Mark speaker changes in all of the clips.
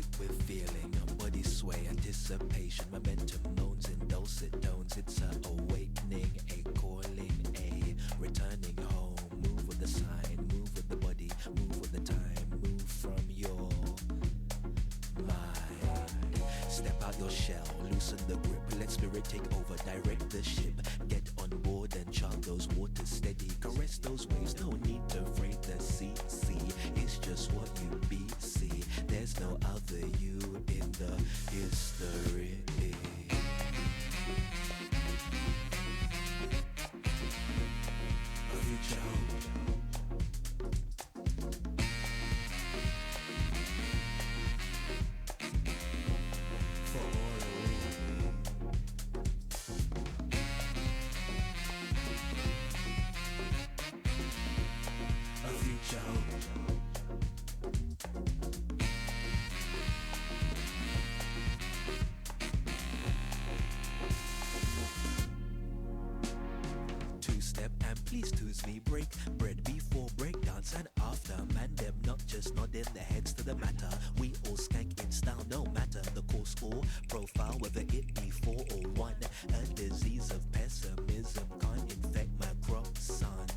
Speaker 1: Sick with feeling, body sway, anticipation, momentum moans in dulcet tones. It's a awakening, a calling, a returning home. Move with the sign, move with the body, move with the time, move from your mind. Step out your shell, loosen the grip, let spirit take over, direct the ship. Get on board and chart those waters steady, caress those waves, no need to freight the sea. See, it's just what you be, see. There's no other you in the history. A future hope. For all a future hope. Two-step and please twos me, break bread before breakdance and after. Man them not just nodding their heads to the matter. We all skank in style, no matter the course or profile, whether it be 4 or 1. A disease of pessimism can't infect my crop, son.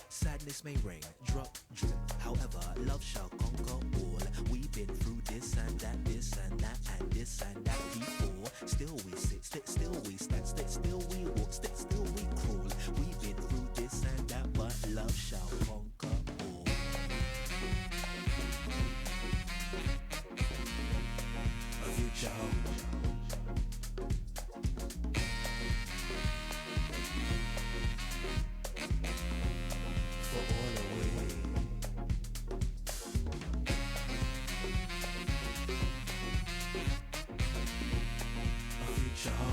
Speaker 1: Sadness may reign, drop, drip. However, love shall conquer all. We've been through this and that, and this and that before. Still we sit, still we stand, still we walk, still we crawl. We've been through this and that, but love shall conquer all. A future hope. For all away. A future hope.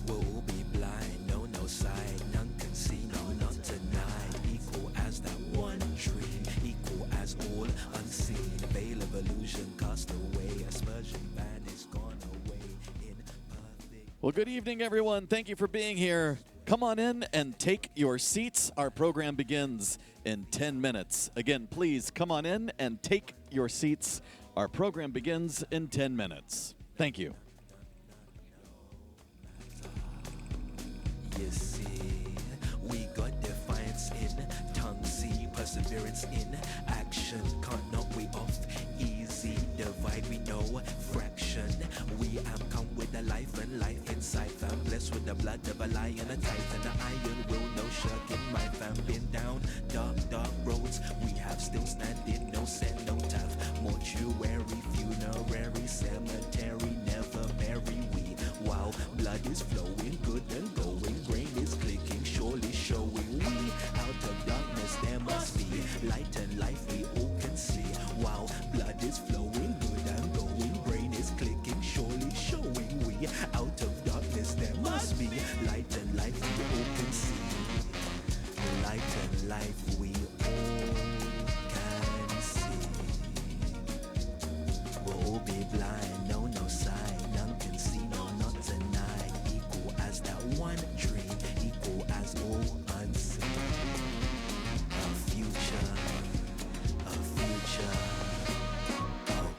Speaker 1: We'll all be blind, no sight, none can see, no, not tonight. Equal as that one dream, equal as all unseen. Veil of illusion cast away, aspersion vanished, gone away in perfect.
Speaker 2: Well, good evening, everyone. Thank you for being here. Come on in and take your seats. Our program begins in 10 minutes. Again, please come on in and take your seats. Our program begins in 10 minutes. Thank you.
Speaker 1: You see, we got defiance in tongue, see perseverance in action. Can't knock we off easy, divide we know fraction. We am come with the life and life inside, fam. Blessed with the blood of a lion, a titan, the iron will, no shirking. My fam been down dark roads. We have still standing, no cenotaph, mortuary, funerary, cemetery, never bury we. Wow, blood is flowing, good and going, brain is clicking, surely showing. We out of darkness, there must be light and life we all can see. Wow, blood is flowing, good and going, brain is clicking, surely showing. We out of darkness, there must be light and life we all can see. Light and life we all can see. We'll all be blind, no sign, none can see, no, not tonight. Equal as that one dream, equal as all unseen. A future, oh.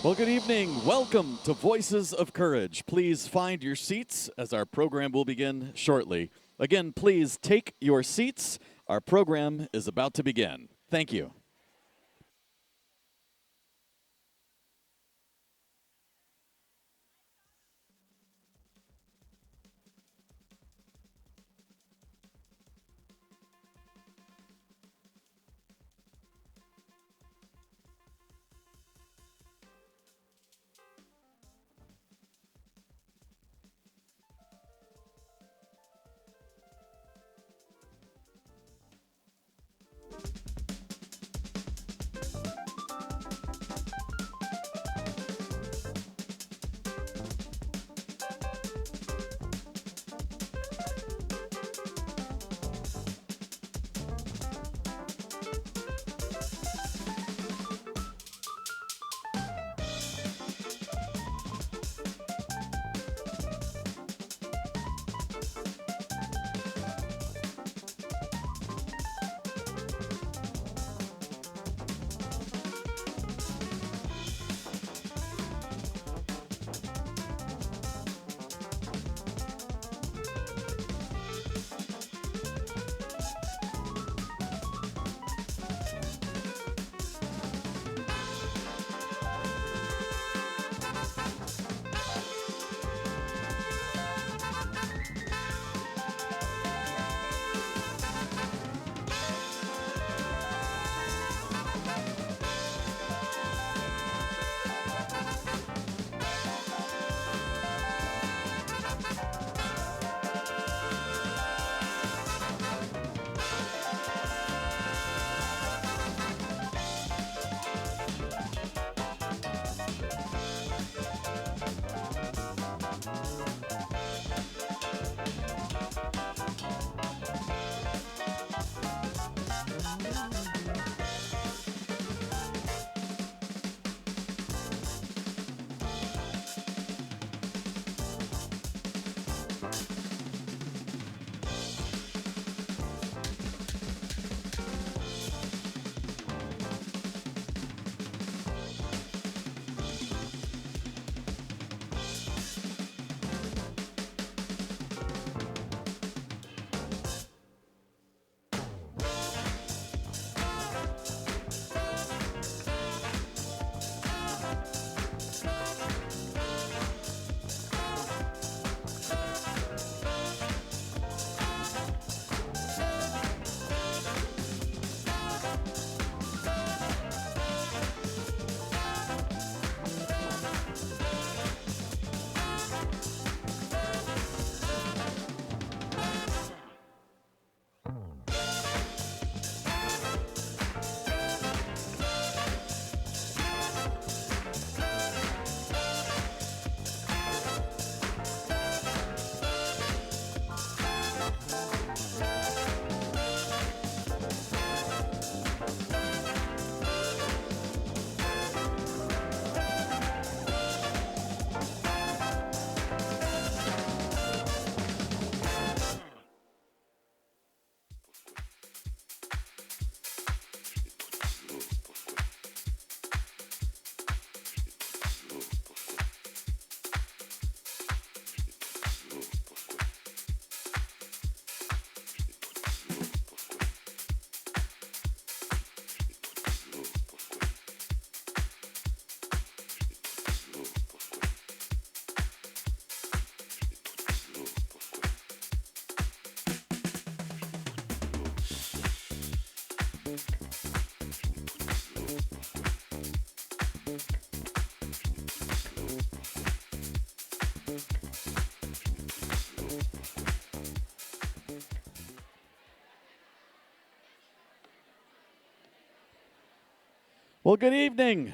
Speaker 2: Well, good evening. Welcome to Voices of Courage. Please find your seats as our program will begin shortly. Again, please take your seats. Our program is about to begin. Thank you. Well, good evening.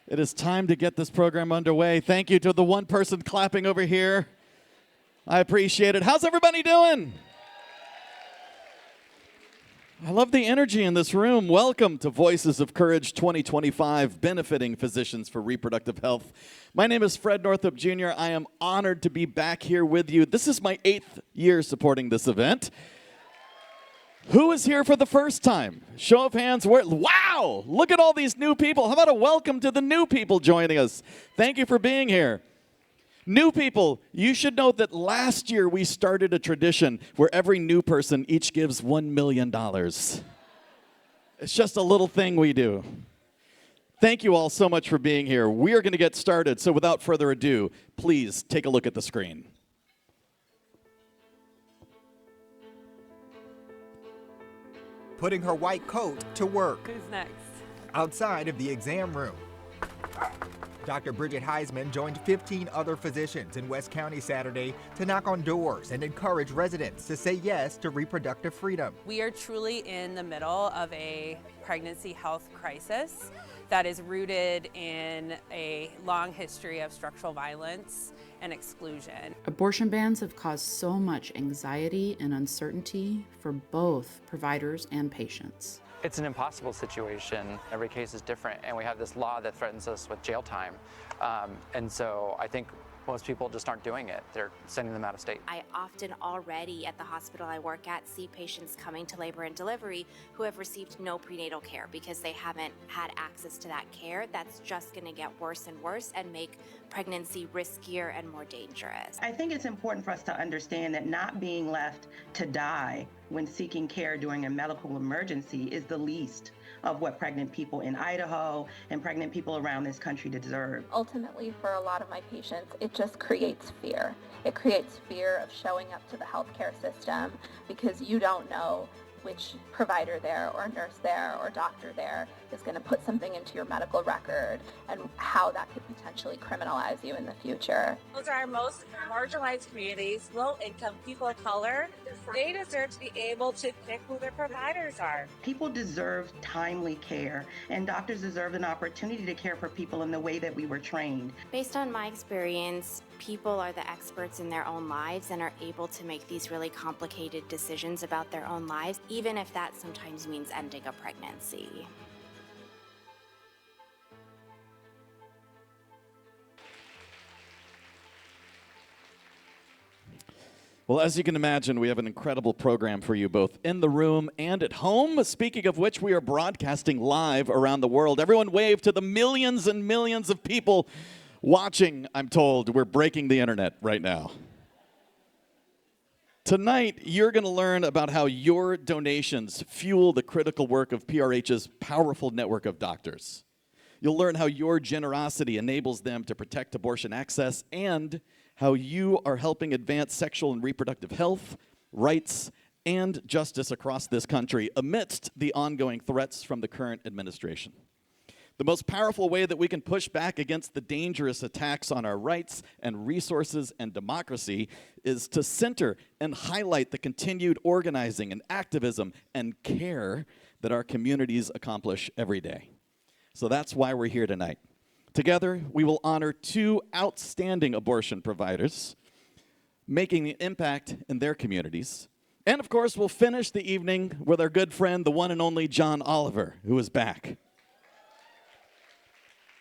Speaker 2: It is time to get this program underway. Thank you to the one person clapping over here. I appreciate it. How's everybody doing? I love the energy in this room. Welcome to Voices of Courage 2025, benefiting physicians for reproductive health. My name is Fred Northup Jr. I am honored to be back here with you. This is my 8th year supporting this event. Who is here for the first time? Show of hands. Wow! Look at all these new people. How about a welcome to the new people joining us? Thank you for being here. New people, you should know that last year we started a tradition where every new person each gives $1 million. It's just a little thing we do. Thank you all so much for being here. We are going to get started, so without further ado, please take a look at the screen.
Speaker 3: Putting her white coat to work.
Speaker 4: Who's next?
Speaker 3: Outside of the exam room, Dr. Bridget Heisman joined 15 other physicians in West County Saturday to knock on doors and encourage residents to say yes to reproductive freedom.
Speaker 4: We are truly in the middle of a pregnancy health crisis that is rooted in a long history of structural violence and exclusion.
Speaker 5: Abortion bans have caused so much anxiety and uncertainty for both providers and patients.
Speaker 6: It's an impossible situation. Every case is different, and we have this law that threatens us with jail time. And so I think most people just aren't doing it. They're sending them out of state.
Speaker 7: I often already at the hospital I work at see patients coming to labor and delivery who have received no prenatal care because they haven't had access to that care. That's just going to get worse and worse and make pregnancy riskier and more dangerous.
Speaker 8: I think it's important for us to understand that not being left to die when seeking care during a medical emergency is the least of what pregnant people in Idaho and pregnant people around this country deserve.
Speaker 9: Ultimately, for a lot of my patients, it just creates fear. It creates fear of showing up to the healthcare system because you don't know which provider there or nurse there or doctor there is going to put something into your medical record and how that could potentially criminalize you in the future.
Speaker 10: Those are our most marginalized communities, low-income people of color. They deserve to be able to pick who their providers are.
Speaker 8: People deserve timely care, and doctors deserve an opportunity to care for people in the way that we were trained.
Speaker 7: Based on my experience, people are the experts in their own lives and are able to make these really complicated decisions about their own lives, even if that sometimes means ending a pregnancy.
Speaker 2: Well, as you can imagine, we have an incredible program for you both in the room and at home. Speaking of which, we are broadcasting live around the world. Everyone wave to the millions and millions of people watching. I'm told we're breaking the internet right now. Tonight, you're going to learn about how your donations fuel the critical work of PRH's powerful network of doctors. You'll learn how your generosity enables them to protect abortion access and how you are helping advance sexual and reproductive health, rights, and justice across this country amidst the ongoing threats from the current administration. The most powerful way that we can push back against the dangerous attacks on our rights and resources and democracy is to center and highlight the continued organizing and activism and care that our communities accomplish every day. So that's why we're here tonight. Together, we will honor two outstanding abortion providers, making an impact in their communities. And of course, we'll finish the evening with our good friend, the one and only John Oliver, who is back.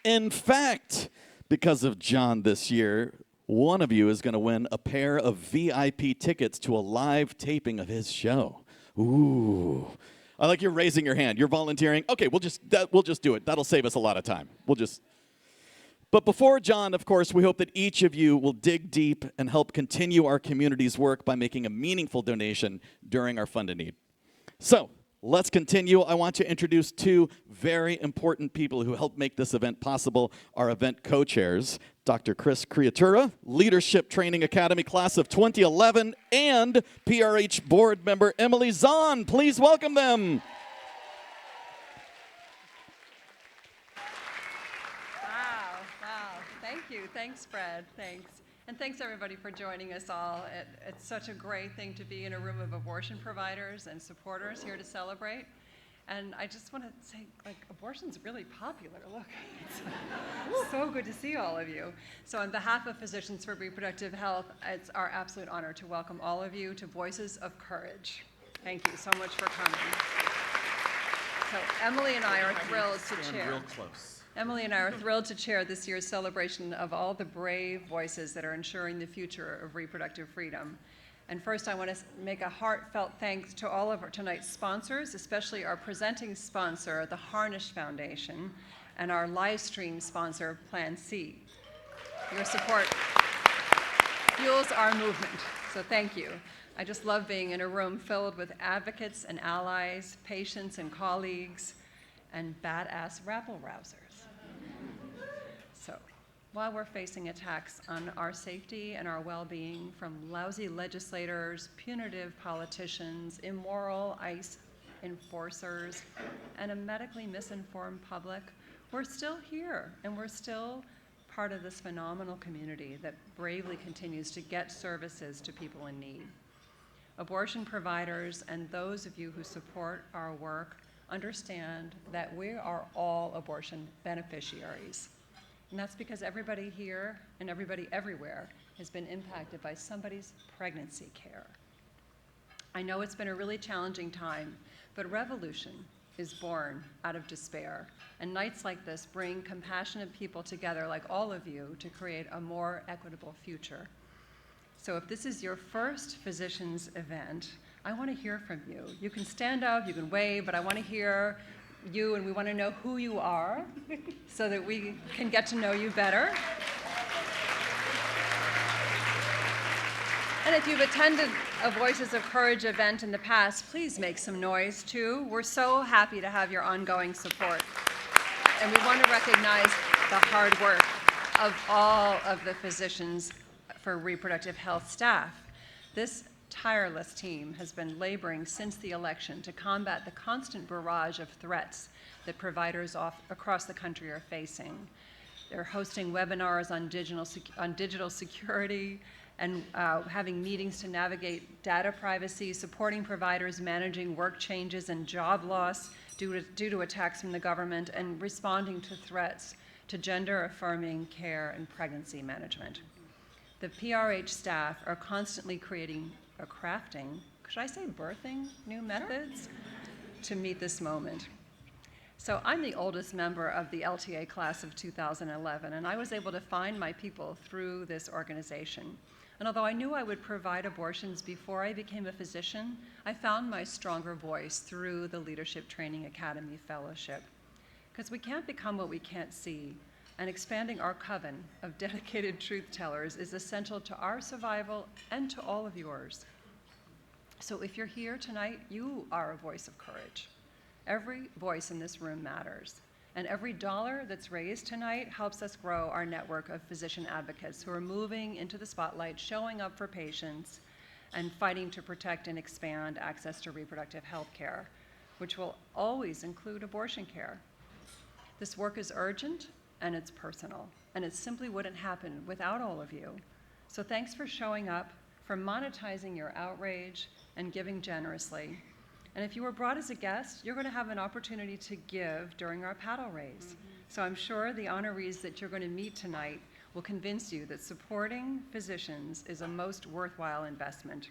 Speaker 2: In fact, because of John this year, one of you is going to win a pair of VIP tickets to a live taping of his show. Ooh. I like you're raising your hand. You're volunteering. Okay, we'll just do it. That'll save us a lot of time. But before John, of course, we hope that each of you will dig deep and help continue our community's work by making a meaningful donation during our Fund a Need. So, let's continue. I want to introduce two very important people who helped make this event possible, our event co-chairs, Dr. Chris Creatura, Leadership Training Academy class of 2011, and PRH board member Emily Zahn. Please welcome them.
Speaker 11: Thank you. Thanks, Fred. Thanks. And thanks, everybody, for joining us all. It's such a great thing to be in a room of abortion providers and supporters here to celebrate. And I just want to say, abortion's really popular. Look, it's so good to see all of you. So on behalf of Physicians for Reproductive Health, it's our absolute honor to welcome all of you to Voices of Courage. Thank you so much for coming. So Emily and I are thrilled to chair.
Speaker 2: Real close.
Speaker 11: Emily and I are thrilled to chair this year's celebration of all the brave voices that are ensuring the future of reproductive freedom. And first, I want to make a heartfelt thanks to all of our tonight's sponsors, especially our presenting sponsor, the Harnish Foundation, and our live stream sponsor, Plan C. Your support fuels our movement, so thank you. I just love being in a room filled with advocates and allies, patients and colleagues, and badass rabble-rousers. So, while we're facing attacks on our safety and our well-being from lousy legislators, punitive politicians, immoral ICE enforcers, and a medically misinformed public, we're still here, and we're still part of this phenomenal community that bravely continues to get services to people in need. Abortion providers and those of you who support our work understand that we are all abortion beneficiaries. And that's because everybody here and everybody everywhere has been impacted by somebody's pregnancy care. I know it's been a really challenging time, but revolution is born out of despair. And nights like this bring compassionate people together like all of you to create a more equitable future. So if this is your first physicians event, I want to hear from you. You can stand up, you can wave, but I want to hear you, and we want to know who you are so that we can get to know you better. And if you've attended a Voices of Courage event in the past, please make some noise too. We're so happy to have your ongoing support. And we want to recognize the hard work of all of the physicians for reproductive health staff. This tireless team has been laboring since the election to combat the constant barrage of threats that providers across the country are facing. They're hosting webinars on digital security and having meetings to navigate data privacy, supporting providers managing work changes and job loss due to attacks from the government, and responding to threats to gender-affirming care and pregnancy management. The PRH staff are constantly crafting, should I say birthing, new methods to meet this moment. So I'm the oldest member of the LTA class of 2011, and I was able to find my people through this organization. And although I knew I would provide abortions before I became a physician, I found my stronger voice through the Leadership Training Academy Fellowship. Because we can't become what we can't see, and expanding our coven of dedicated truth tellers is essential to our survival and to all of yours. So if you're here tonight, you are a voice of courage. Every voice in this room matters, and every dollar that's raised tonight helps us grow our network of physician advocates who are moving into the spotlight, showing up for patients, and fighting to protect and expand access to reproductive health care, which will always include abortion care. This work is urgent, and it's personal, and it simply wouldn't happen without all of you. So thanks for showing up, for monetizing your outrage, and giving generously. And if you were brought as a guest, you're going to have an opportunity to give during our paddle raise. So I'm sure the honorees that you're going to meet tonight will convince you that supporting physicians is a most worthwhile investment.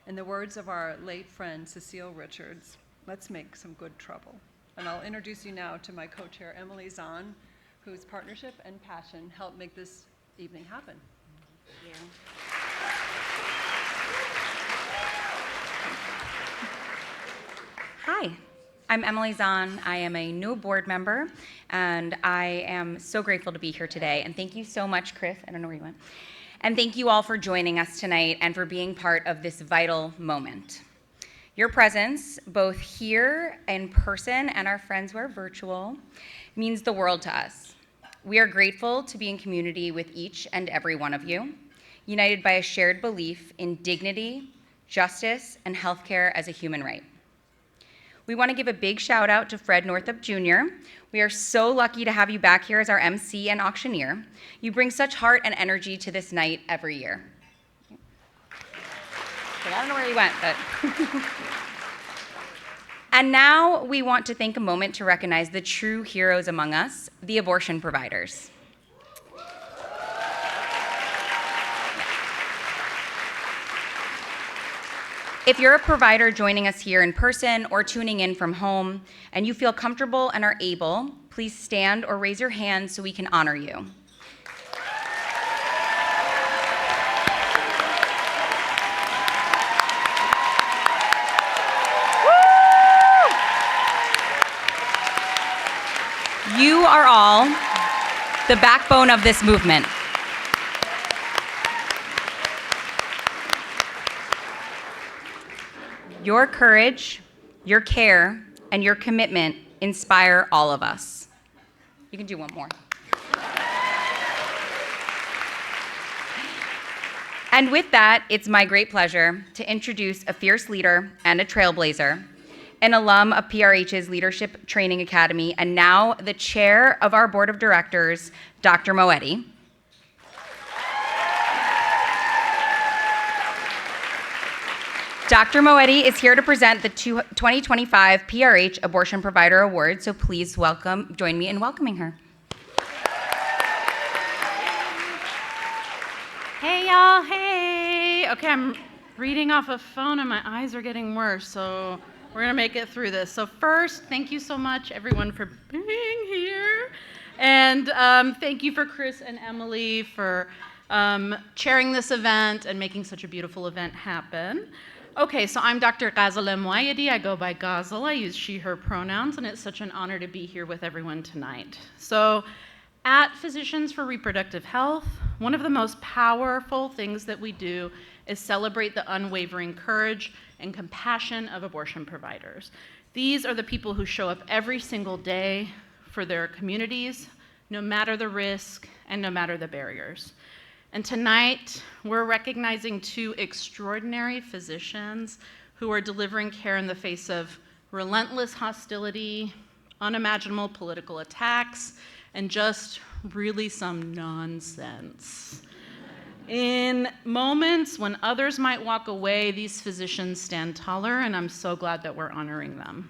Speaker 11: In the words of our late friend Cecile Richards, let's make some good trouble. And I'll introduce you now to my co-chair, Emily Zahn, whose partnership and passion helped make this evening happen.
Speaker 7: Thank you. Hi, I'm Emily Zahn. I am a new board member, and I am so grateful to be here today. And thank you so much, Chris. I don't know where you went. And thank you all for joining us tonight and for being part of this vital moment. Your presence, both here in person and our friends who are virtual, means the world to us. We are grateful to be in community with each and every one of you, united by a shared belief in dignity, justice, and healthcare as a human right. We want to give a big shout out to Fred Northup Jr. We are so lucky to have you back here as our MC and auctioneer. You bring such heart and energy to this night every year. I don't know where he went, but. And now we want to take a moment to recognize the true heroes among us, the abortion providers. If you're a provider joining us here in person or tuning in from home, and you feel comfortable and are able, please stand or raise your hand so we can honor you.
Speaker 12: are all the backbone of this movement. Your courage, your care, and your commitment inspire all of us. You can do one more. And with that, it's my great pleasure to introduce a fierce leader and a trailblazer, an alum of PRH's Leadership Training Academy, and now the chair of our board of directors, Dr. Moetti. Dr. Moetti is here to present the 2025 PRH Abortion Provider Award, so please join me in welcoming her.
Speaker 5: Hey y'all, hey! Okay, I'm reading off a phone and my eyes are getting worse, so we're gonna make it through this. So first, thank you so much everyone for being here. And thank you for Chris and Emily for chairing this event and making such a beautiful event happen. Okay, so I'm Dr. Ghazaleh Moayedi. I go by Ghazal. I use she, her pronouns, and it's such an honor to be here with everyone tonight. So at Physicians for Reproductive Health, one of the most powerful things that we do is celebrate the unwavering courage and compassion of abortion providers. These are the people who show up every single day for their communities, no matter the risk and no matter the barriers. And tonight, we're recognizing two extraordinary physicians who are delivering care in the face of relentless hostility, unimaginable political attacks, and just really some nonsense. In moments when others might walk away, these physicians stand taller, and I'm so glad that we're honoring them.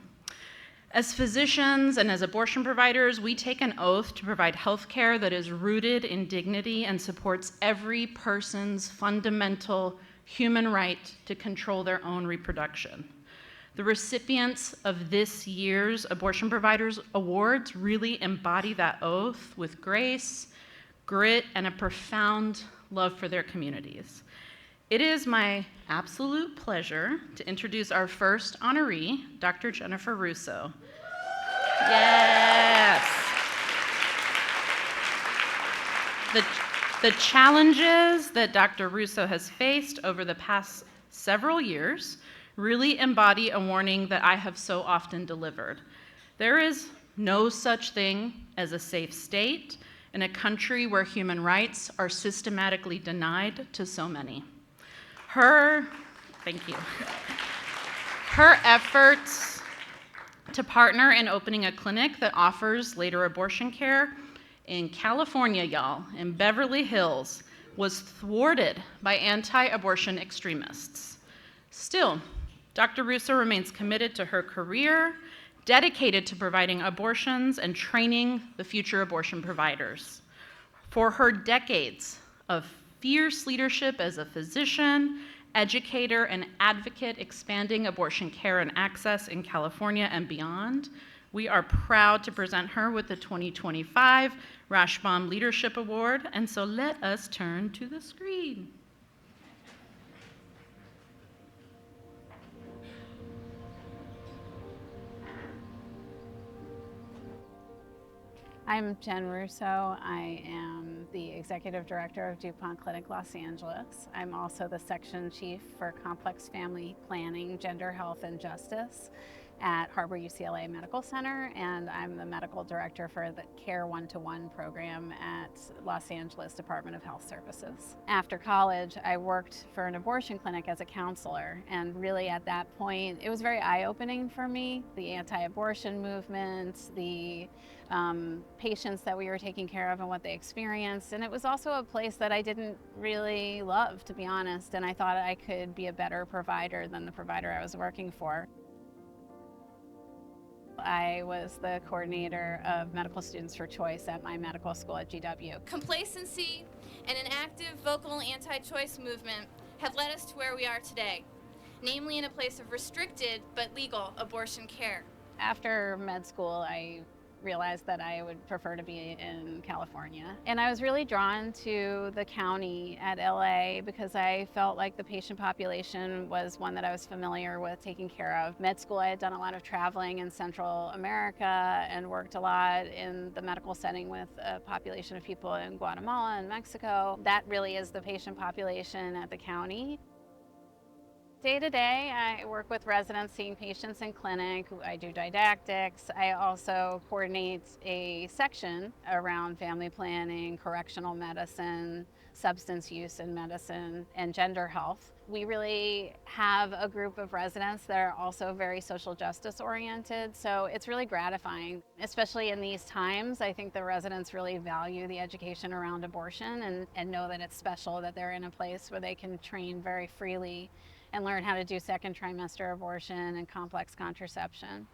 Speaker 5: As physicians and as abortion providers, we take an oath to provide health care that is rooted in dignity and supports every person's fundamental human right to control their own reproduction. The recipients of this year's Abortion Providers Awards really embody that oath with grace, grit, and a profound love for their communities. It is my absolute pleasure to introduce our first honoree, Dr. Jennefer Russo. Yes. The challenges that Dr. Russo has faced over the past several years really embody a warning that I have so often delivered. There is no such thing as a safe state in a country where human rights are systematically denied to so many. Thank you. Her efforts to partner in opening a clinic that offers later abortion care in California, y'all, in Beverly Hills, was thwarted by anti-abortion extremists. Still, Dr. Russo remains committed to her career, dedicated to providing abortions and training the future abortion providers. For her decades of fierce leadership as a physician, educator, and advocate expanding abortion care and access in California and beyond, we are proud to present her with the 2025 Rashbaum Leadership Award, and so let us turn to the screen.
Speaker 13: I'm Jen Russo. I am the Executive Director of DuPont Clinic Los Angeles. I'm also the Section Chief for Complex Family Planning, Gender Health, and Justice at Harbor UCLA Medical Center, and I'm the Medical Director for the Care 1-to-1 program at Los Angeles Department of Health Services. After college, I worked for an abortion clinic as a counselor, and really at that point, it was very eye-opening for me, the anti-abortion movement, the patients that we were taking care of and what they experienced. And it was also a place that I didn't really love, to be honest, and I thought I could be a better provider than the provider I was working for. I was the coordinator of Medical Students for Choice at my medical school at GW.
Speaker 14: Complacency and an active, vocal anti-choice movement have led us to where we are today, namely in a place of restricted but legal abortion care.
Speaker 13: After med school, I realized that I would prefer to be in California. And I was really drawn to the county at LA because I felt like the patient population was one that I was familiar with taking care of. Med school, I had done a lot of traveling in Central America and worked a lot in the medical setting with a population of people in Guatemala and Mexico. That really is the patient population at the county. Day to day, I work with residents seeing patients in clinic. I do didactics. I also coordinate a section around family planning, correctional medicine, substance use in medicine, and gender health. We really have a group of residents that are also very social justice oriented, so it's really gratifying. Especially in these times, I think the residents really value the education around abortion and know that it's special that they're in a place where they can train very freely and learn how to do second trimester abortion and complex contraception.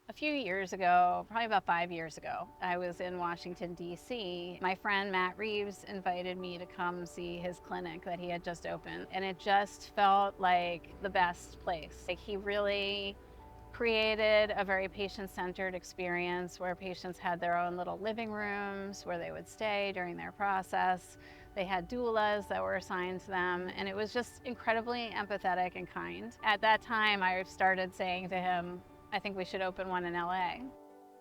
Speaker 13: A few years ago, probably about 5 years ago, I was in Washington, D.C. My friend Matt Reeves invited me to come see his clinic that he had just opened, and it just felt like the best place. Like, he really created a very patient-centered experience where patients had their own little living rooms where they would stay during their process. They had doulas that were assigned to them, and it was just incredibly empathetic and kind. At that time, I started saying to him, I think we should open one in LA.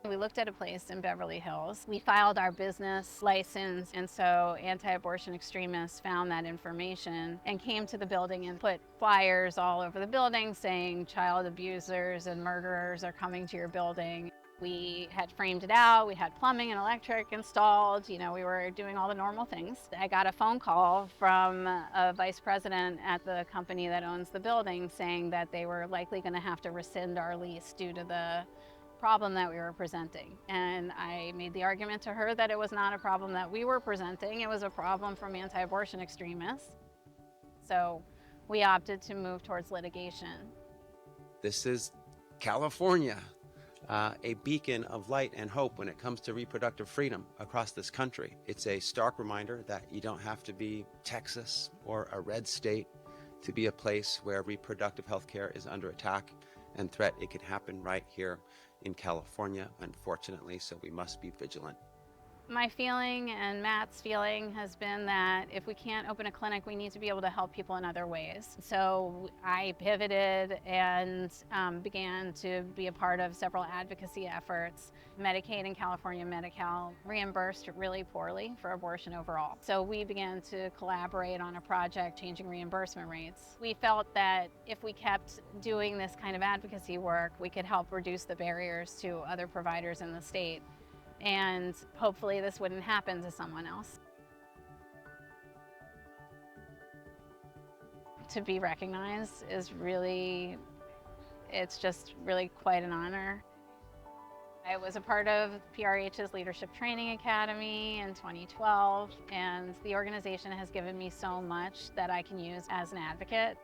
Speaker 13: We looked at a place in Beverly Hills. We filed our business license, and so anti-abortion extremists found that information and came to the building and put flyers all over the building saying child abusers and murderers are coming to your building. We had framed it out, we had plumbing and electric installed, we were doing all the normal things. I got a phone call from a vice president at the company that owns the building saying that they were likely going to have to rescind our lease due to the problem that we were presenting. And I made the argument to her that it was not a problem that we were presenting, it was a problem from anti-abortion extremists. So we opted to move towards litigation.
Speaker 15: This is California. A beacon of light and hope when it comes to reproductive freedom across this country. It's a stark reminder that you don't have to be Texas or a red state to be a place where reproductive health care is under attack and threat. It can happen right here in California, unfortunately, so we must be vigilant.
Speaker 13: My feeling and Matt's feeling has been that if we can't open a clinic, we need to be able to help people in other ways. So I pivoted and began to be a part of several advocacy efforts. Medicaid in California, Medi-Cal reimbursed really poorly for abortion overall. So we began to collaborate on a project changing reimbursement rates. We felt that if we kept doing this kind of advocacy work, we could help reduce the barriers to other providers in the state. And hopefully this wouldn't happen to someone else. To be recognized is really, it's just really quite an honor. I was a part of PRH's Leadership Training Academy in 2012, and the organization has given me so much that I can use as an advocate.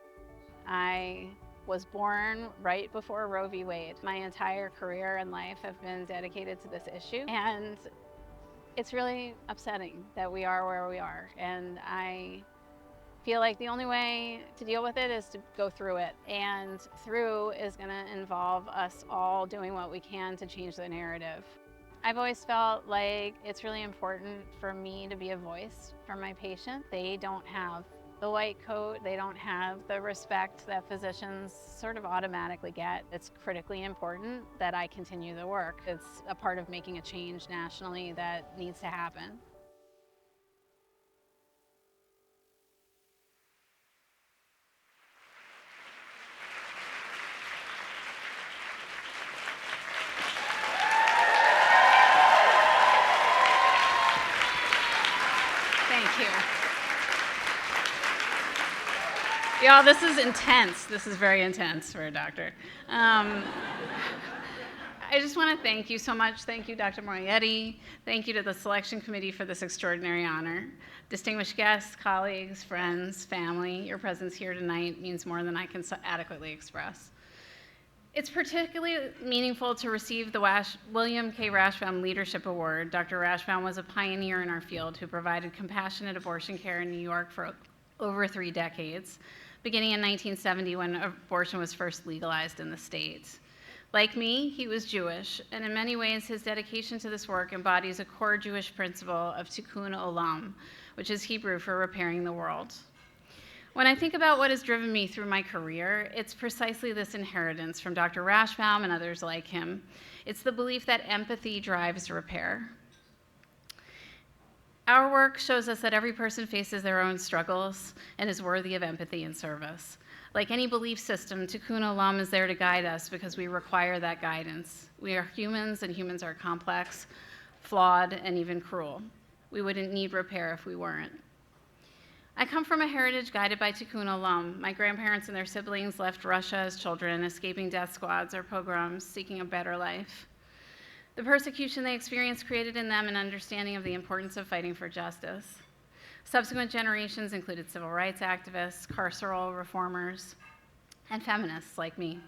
Speaker 13: I was born right before Roe v. Wade. My entire career and life have been dedicated to this issue, and it's really upsetting that we are where we are, and I feel like the only way to deal with it is to go through it, and through is going to involve us all doing what we can to change the narrative. I've always felt like it's really important for me to be a voice for my patient. They don't have the white coat, they don't have the respect that physicians sort of automatically get. It's critically important that I continue the work. It's a part of making a change nationally that needs to happen. Thank you. Y'all, this is intense. This is very intense for a doctor. I just want to thank you so much. Thank you, Dr. Morietti. Thank you to the selection committee for this extraordinary honor. Distinguished guests, colleagues, friends, family, your presence here tonight means more than I can adequately express. It's particularly meaningful to receive the William K. Rashbaum Leadership Award. Dr. Rashbaum was a pioneer in our field who provided compassionate abortion care in New York for over 3 decades. beginning in 1970 when abortion was first legalized in the state. Like me, he was Jewish, and in many ways his dedication to this work embodies a core Jewish principle of tikkun olam, which is Hebrew for repairing the world. When I think about what has driven me through my career, it's precisely this inheritance from Dr. Rashbaum and others like him. It's the belief that empathy drives repair. Our work shows us that every person faces their own struggles and is worthy of empathy and service. Like any belief system, Tikkun Olam is there to guide us because we require that guidance. We are humans, and humans are complex, flawed, and even cruel. We wouldn't need repair if we weren't. I come from a heritage guided by Tikkun Olam. My grandparents and their siblings left Russia as children, escaping death squads or pogroms, seeking a better life. The persecution they experienced created in them an understanding of the importance of fighting for justice. Subsequent generations included civil rights activists, carceral reformers, and feminists like me.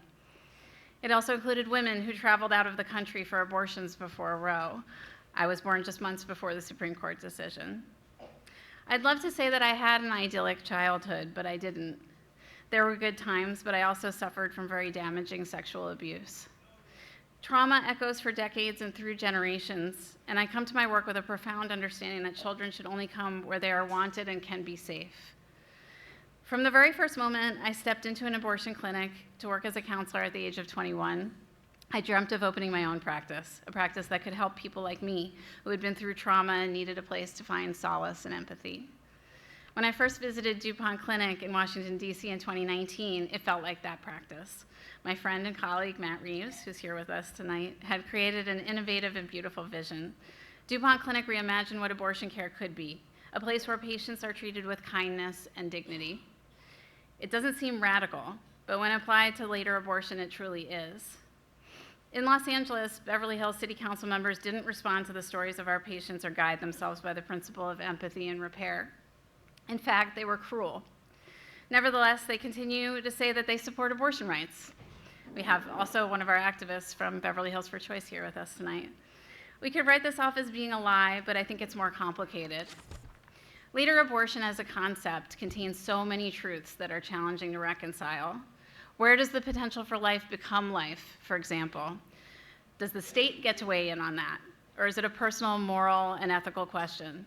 Speaker 13: It also included women who traveled out of the country for abortions before Roe. I was born just months before the Supreme Court decision. I'd love to say that I had an idyllic childhood, but I didn't. There were good times, but I also suffered from very damaging sexual abuse. Trauma echoes for decades and through generations, and I come to my work with a profound understanding that children should only come where they are wanted and can be safe. From the very first moment I stepped into an abortion clinic to work as a counselor at the age of 21, I dreamt of opening my own practice, a practice that could help people like me who had been through trauma and needed a place to find solace and empathy. When I first visited DuPont Clinic in Washington, D.C. in 2019, it felt like that practice. My friend and colleague, Matt Reeves, who's here with us tonight, had created an innovative and beautiful vision. DuPont Clinic reimagined what abortion care could be, a place where patients are treated with kindness and dignity. It doesn't seem radical, but when applied to later abortion, it truly is. In Los Angeles, Beverly Hills City Council members didn't respond to the stories of our patients or guide themselves by the principle of empathy and repair. In fact, they were cruel. Nevertheless, they continue to say that they support abortion rights. We have also one of our activists from Beverly Hills for Choice here with us tonight. We could write this off as being a lie, but I think it's more complicated. Later abortion as a concept contains so many truths that are challenging to reconcile. Where does the potential for life become life, for example? Does the state get to weigh in on that? Or is it a personal, moral, and ethical question?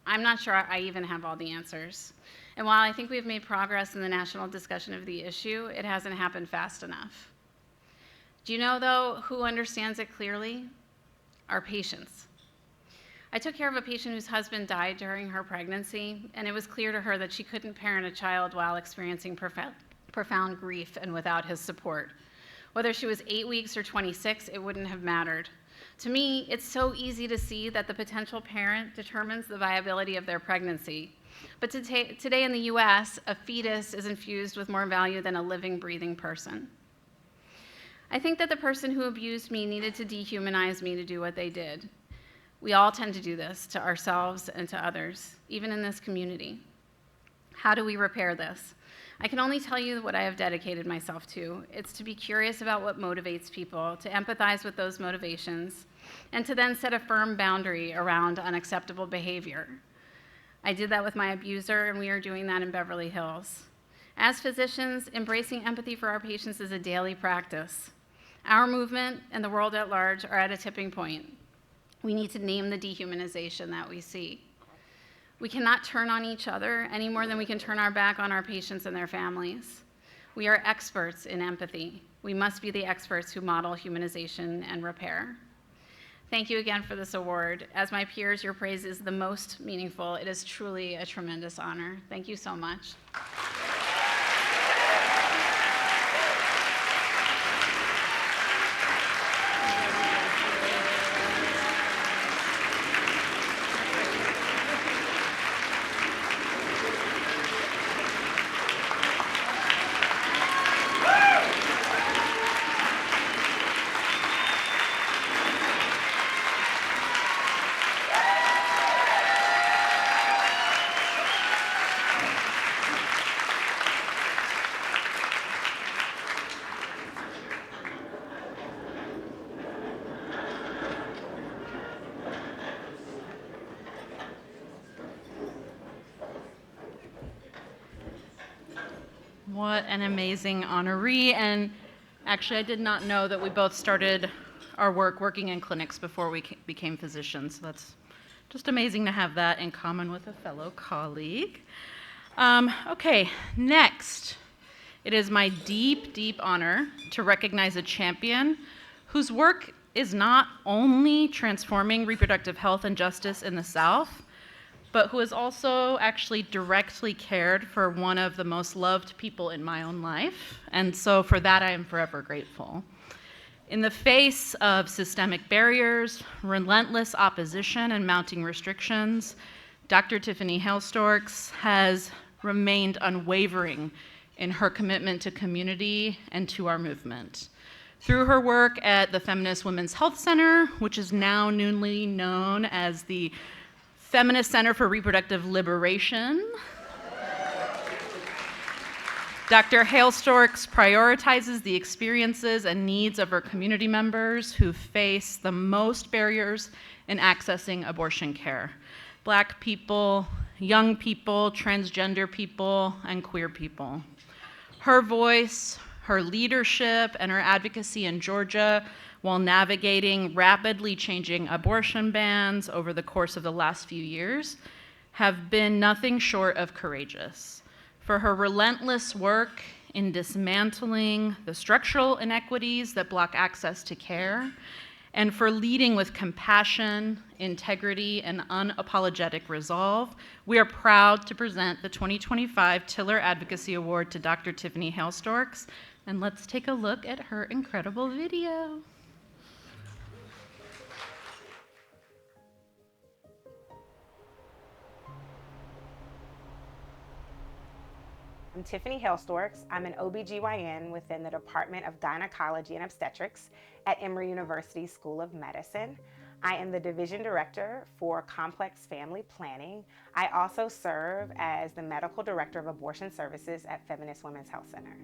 Speaker 13: I'm not sure I even have all the answers. And while I think we've made progress in the national discussion of the issue, it hasn't happened fast enough. Do you know, though, who understands it clearly? Our patients. I took care of a patient whose husband died during her pregnancy, and it was clear to her that she couldn't parent a child while experiencing profound grief and without his support. Whether she was 8 weeks or 26, it wouldn't have mattered. To me, it's so easy to see that the potential parent determines the viability of their pregnancy. But today in the US, a fetus is infused with more value than a living, breathing person. I think that the person who abused me needed to dehumanize me to do what they did. We all tend to do this to ourselves and to others, even in this community. How do we repair this? I can only tell you what I have dedicated myself to. It's to be curious about what motivates people, to empathize with those motivations, and to then set a firm boundary around unacceptable behavior. I did that with my abuser, and we are doing that in Beverly Hills. As physicians, embracing empathy for our patients is a daily practice. Our movement and the world at large are at a tipping point. We need to name the dehumanization that we see. We cannot turn on each other any more than we can turn our back on our patients and their families. We are experts in empathy. We must be the experts who model humanization and repair. Thank you again for this award. As my peers, your praise is the most meaningful. It is truly a tremendous honor. Thank you so much.
Speaker 5: What an amazing honoree. And actually, I did not know that we both started our work working in clinics before we became physicians. So that's just amazing to have that in common with a fellow colleague. Okay, next. It is my deep, deep honor to recognize a champion whose work is not only transforming reproductive health and justice in the South, but who has also actually directly cared for one of the most loved people in my own life. And so for that, I am forever grateful. In the face of systemic barriers, relentless opposition, and mounting restrictions, Dr. Tiffany Hailstorks has remained unwavering in her commitment to community and to our movement. Through her work at the Feminist Women's Health Center, which is now newly known as the Feminist Center for Reproductive Liberation, Dr. Hailstorks prioritizes the experiences and needs of her community members who face the most barriers in accessing abortion care: Black people, young people, transgender people, and queer people. Her voice, her leadership, and her advocacy in Georgia while navigating rapidly changing abortion bans over the course of the last few years have been nothing short of courageous. For her relentless work in dismantling the structural inequities that block access to care, and for leading with compassion, integrity, and unapologetic resolve, we are proud to present the 2025 Tiller Advocacy Award to Dr. Tiffany Hailstorks. And let's take a look at her incredible video.
Speaker 16: I'm Tiffany Hailstorks. I'm an OBGYN within the Department of Gynecology and Obstetrics at Emory University School of Medicine. I am the Division Director for Complex Family Planning. I also serve as the Medical Director of Abortion Services at Feminist Women's Health Center.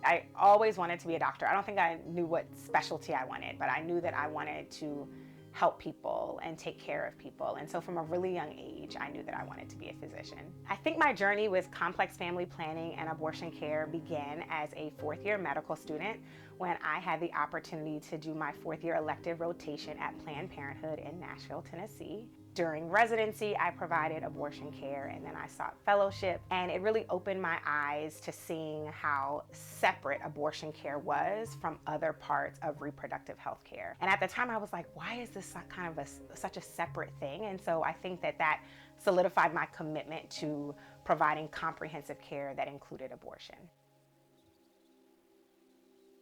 Speaker 16: I always wanted to be a doctor. I don't think I knew what specialty I wanted, but I knew that I wanted to help people and take care of people. And so from a really young age, I knew that I wanted to be a physician. I think my journey with complex family planning and abortion care began as a fourth-year medical student when I had the opportunity to do my fourth-year elective rotation at Planned Parenthood in Nashville, Tennessee. During residency, I provided abortion care, and then I sought fellowship, and it really opened my eyes to seeing how separate abortion care was from other parts of reproductive health care. And at the time I was like, why is this kind of such a separate thing? And so I think that solidified my commitment to providing comprehensive care that included abortion.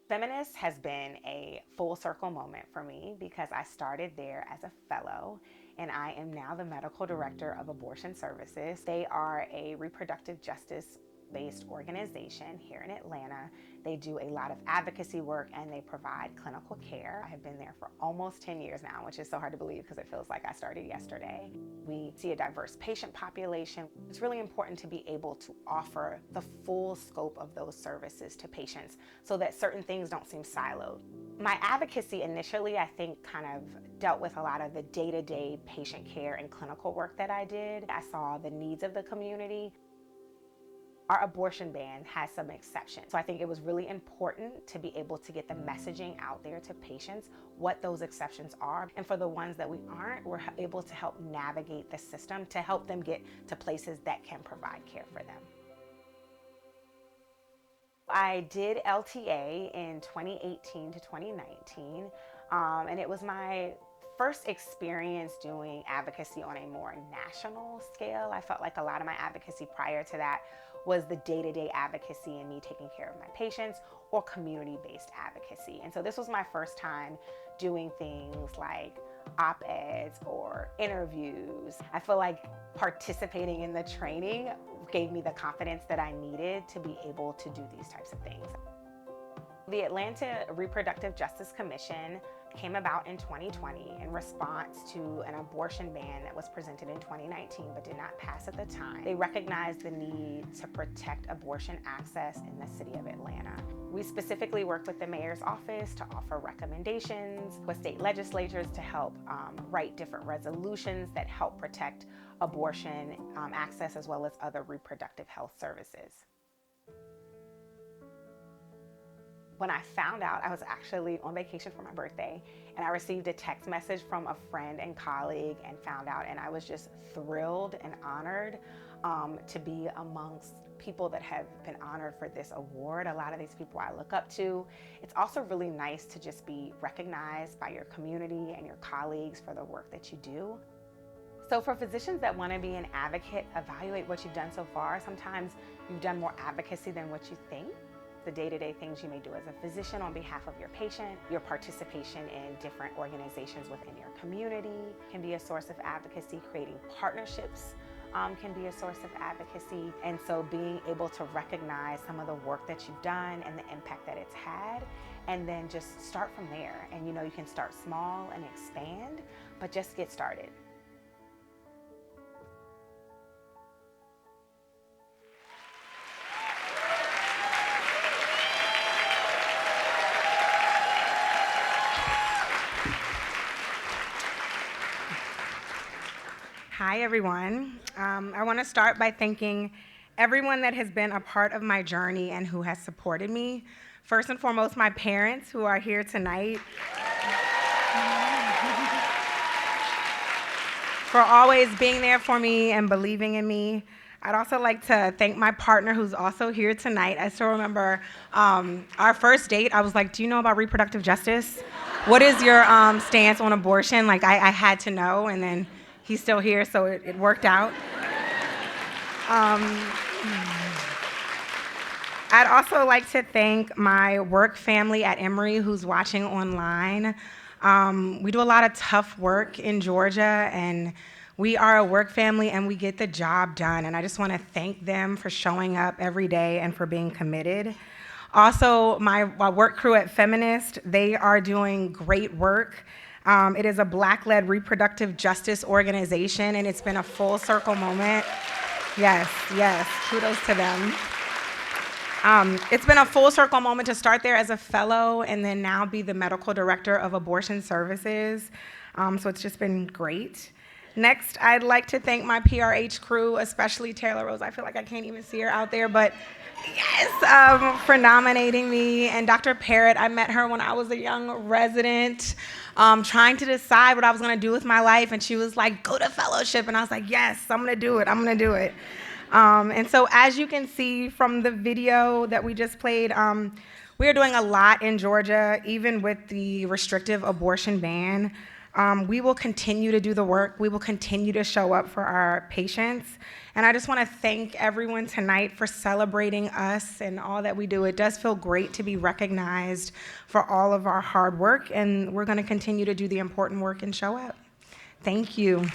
Speaker 16: Feminist has been a full circle moment for me because I started there as a fellow, and I am now the Medical Director of Abortion Services. They are a reproductive justice-based organization here in Atlanta. They do a lot of advocacy work and they provide clinical care. I have been there for almost 10 years now, which is so hard to believe because it feels like I started yesterday. We see a diverse patient population. It's really important to be able to offer the full scope of those services to patients so that certain things don't seem siloed. My advocacy initially, I think, kind of dealt with a lot of the day-to-day patient care and clinical work that I did. I saw the needs of the community. Our abortion ban has some exceptions. So I think it was really important to be able to get the messaging out there to patients, what those exceptions are. And for the ones that we aren't, we're able to help navigate the system to help them get to places that can provide care for them. I did LTA in 2018 to 2019, and it was my first experience doing advocacy on a more national scale. I felt like a lot of my advocacy prior to that was the day-to-day advocacy and me taking care of my patients or community-based advocacy. And so this was my first time doing things like op-eds or interviews. I feel like participating in the training gave me the confidence that I needed to be able to do these types of things. The Atlanta Reproductive Justice Commission came about in 2020 in response to an abortion ban that was presented in 2019 but did not pass at the time. They recognized the need to protect abortion access in the city of Atlanta. We specifically worked with the mayor's office to offer recommendations with state legislatures to help write different resolutions that help protect abortion access as well as other reproductive health services. When I found out, I was actually on vacation for my birthday, and I received a text message from a friend and colleague and found out, and I was just thrilled and honored to be amongst people that have been honored for this award. A lot of these people I look up to. It's also really nice to just be recognized by your community and your colleagues for the work that you do. So for physicians that want to be an advocate, evaluate what you've done so far. Sometimes you've done more advocacy than what you think. The day-to-day things you may do as a physician on behalf of your patient, your participation in different organizations within your community can be a source of advocacy. Creating partnerships can be a source of advocacy. And so being able to recognize some of the work that you've done and the impact that it's had, and then just start from there. And you know, you can start small and expand, but just get started. Hi, everyone. I want to start by thanking everyone that has been a part of my journey and who has supported me. First and foremost, my parents who are here tonight. For always being there for me and believing in me. I'd also like to thank my partner who's also here tonight. I still remember our first date. I was like, do you know about reproductive justice? What is your stance on abortion? Like, I had to know, and then he's still here, so it worked out. I'd also like to thank my work family at Emory who's watching online. We do a lot of tough work in Georgia, and we are a work family and we get the job done. And I just want to thank them for showing up every day and for being committed. Also, my work crew at Feminist, they are doing great work. It is a Black-led reproductive justice organization, and it's been a full circle moment. Yes, kudos to them. It's been a full circle moment to start there as a fellow and then now be the medical director of abortion services. So it's just been great. Next, I'd like to thank my PRH crew, especially Taylor Rose. I feel like I can't even see her out there, but yes, for nominating me. And Dr. Perritt, I met her when I was a young resident, trying to decide what I was gonna do with my life. And she was like, go to fellowship. And I was like, yes, I'm gonna do it. And so as you can see from the video that we just played, we are doing a lot in Georgia, even with the restrictive abortion ban. We will continue to do the work. We will continue to show up for our patients. And I just want to thank everyone tonight for celebrating us and all that we do. It does feel great to be recognized for all of our hard work, and we're going to continue to do the important work and show up. Thank you.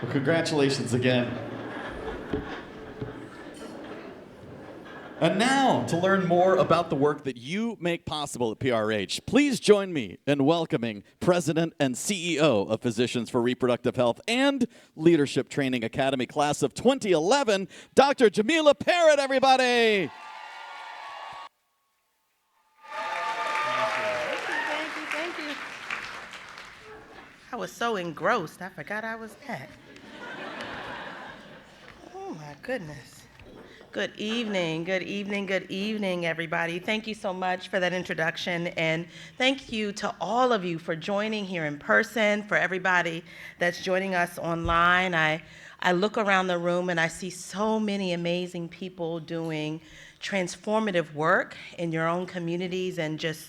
Speaker 2: Well, congratulations again. And now, to learn more about the work that you make possible at PRH, please join me in welcoming President and CEO of Physicians for Reproductive Health and Leadership Training Academy Class of 2011, Dr. Jamila Perritt, everybody.
Speaker 17: Thank you. I was so engrossed, I forgot I was back. Oh my goodness. Good evening, everybody. Thank you so much for that introduction, and thank you to all of you for joining here in person, for everybody that's joining us online. I look around the room and I see so many amazing people doing transformative work in your own communities and just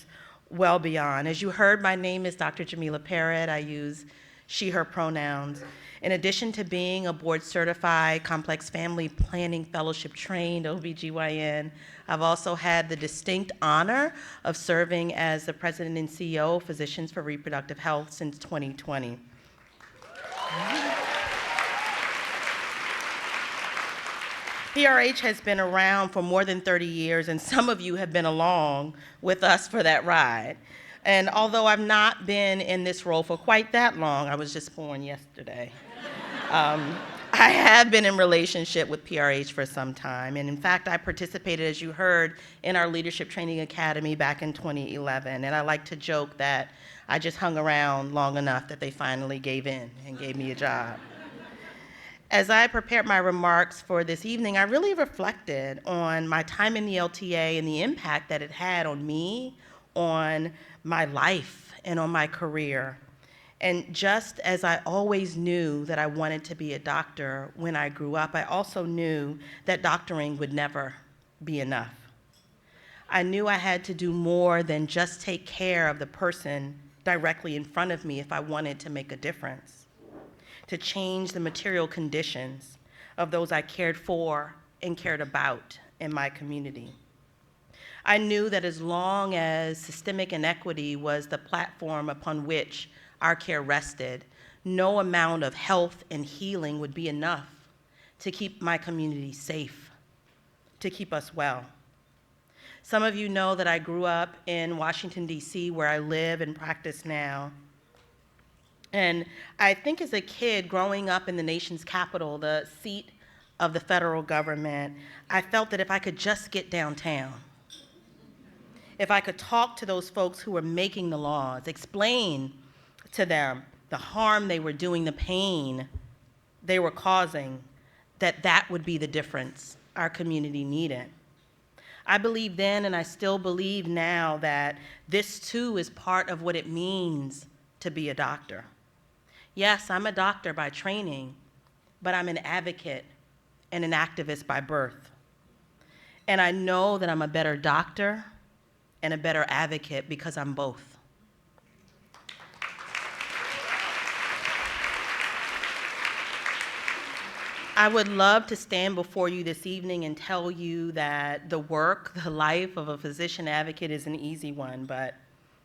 Speaker 17: well beyond. As you heard, my name is Dr. Jamila Perritt. I use she, her pronouns. In addition to being a board-certified complex family planning fellowship trained OBGYN, I've also had the distinct honor of serving as the president and CEO of Physicians for Reproductive Health since 2020. PRH has been around for more than 30 years, and some of you have been along with us for that ride. And although I've not been in this role for quite that long, I was just born yesterday, I have been in relationship with PRH for some time. And in fact, I participated, as you heard, in our Leadership Training Academy back in 2011. And I like to joke that I just hung around long enough that they finally gave in and gave me a job. As I prepared my remarks for this evening, I really reflected on my time in the LTA and the impact that it had on me, on my life, and on my career. And just as I always knew that I wanted to be a doctor when I grew up, I also knew that doctoring would never be enough. I knew I had to do more than just take care of the person directly in front of me if I wanted to make a difference, to change the material conditions of those I cared for and cared about in my community. I knew that as long as systemic inequity was the platform upon which our care rested, no amount of health and healing would be enough to keep my community safe, to keep us well. Some of you know that I grew up in Washington, D.C., where I live and practice now. And I think as a kid growing up in the nation's capital, the seat of the federal government, I felt that if I could just get downtown, if I could talk to those folks who were making the laws, explain to them the harm they were doing, the pain they were causing, that would be the difference our community needed. I believed then, and I still believe now, that this too is part of what it means to be a doctor. Yes, I'm a doctor by training, but I'm an advocate and an activist by birth. And I know that I'm a better doctor and a better advocate because I'm both. I would love to stand before you this evening and tell you that the work, the life of a physician advocate is an easy one, but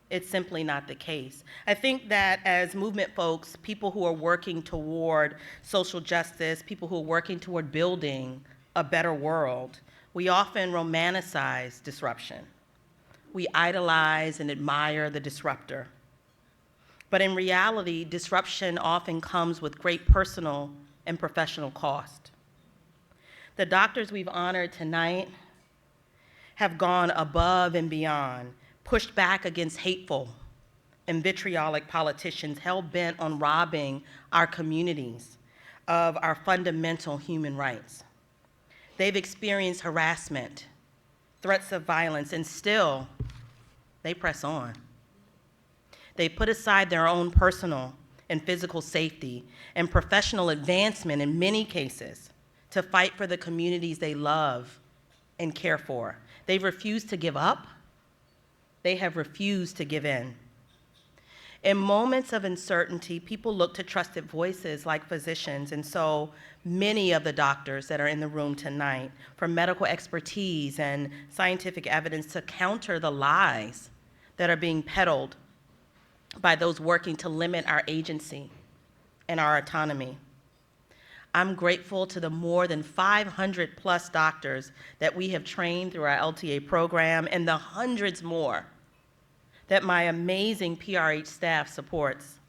Speaker 17: it's simply not the case. I think that as movement folks, people who are working toward social justice, people who are working toward building a better world, we often romanticize disruption. We idolize and admire the disruptor. But in reality, disruption often comes with great personal and professional cost. The doctors we've honored tonight have gone above and beyond, pushed back against hateful and vitriolic politicians hell-bent on robbing our communities of our fundamental human rights. They've experienced harassment, threats of violence, and still they press on. They put aside their own personal and physical safety and professional advancement in many cases to fight for the communities they love and care for. They've refused to give up. They have refused to give in. In moments of uncertainty, people look to trusted voices like physicians, and so many of the doctors that are in the room tonight for medical expertise and scientific evidence to counter the lies that are being peddled by those working to limit our agency and our autonomy. I'm grateful to the more than 500 plus doctors that we have trained through our LTA program and the hundreds more that my amazing PRH staff supports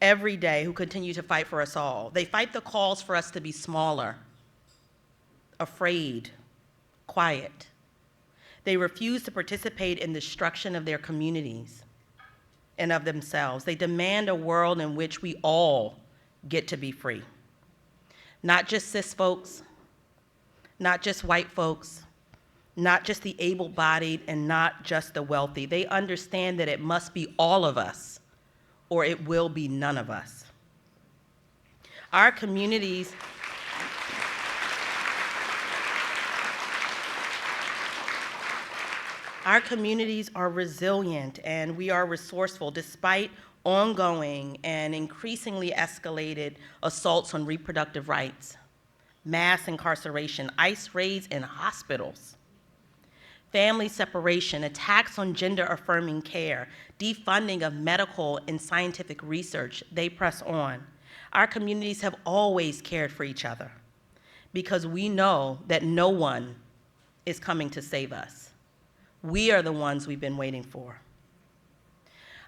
Speaker 17: every day, who continue to fight for us all. They fight the calls for us to be smaller, afraid, quiet. They refuse to participate in the destruction of their communities and of themselves. They demand a world in which we all get to be free. Not just cis folks, not just white folks, not just the able-bodied, and not just the wealthy. They understand that it must be all of us, or it will be none of us. Our communities Our communities are resilient and we are resourceful despite ongoing and increasingly escalated assaults on reproductive rights, mass incarceration, ICE raids in hospitals, family separation, attacks on gender-affirming care, defunding of medical and scientific research. They press on. Our communities have always cared for each other because we know that no one is coming to save us. We are the ones we've been waiting for.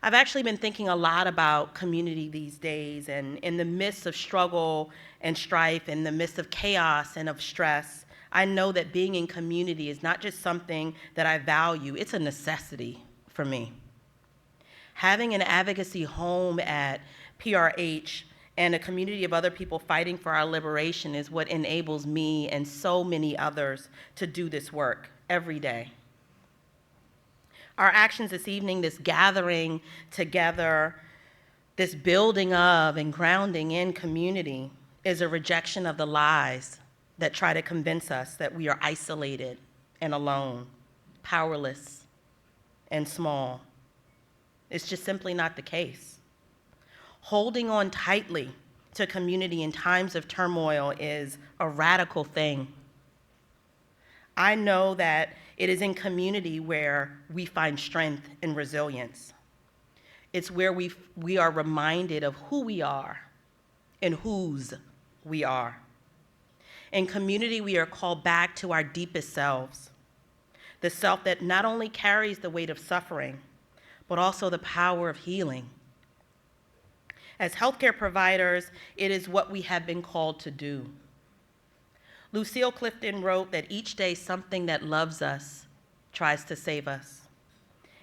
Speaker 17: I've actually been thinking a lot about community these days, and in the midst of struggle and strife, in the midst of chaos and of stress, I know that being in community is not just something that I value, it's a necessity for me. Having an advocacy home at PRH and a community of other people fighting for our liberation is what enables me and so many others to do this work every day. Our actions this evening, this gathering together, this building of and grounding in community is a rejection of the lies that try to convince us that we are isolated and alone, powerless and small. It's just simply not the case. Holding on tightly to community in times of turmoil is a radical thing. I know that it is in community where we find strength and resilience. It's where we are reminded of who we are and whose we are. In community, we are called back to our deepest selves, the self that not only carries the weight of suffering, but also the power of healing. As healthcare providers, it is what we have been called to do. Lucille Clifton wrote that each day something that loves us tries to save us.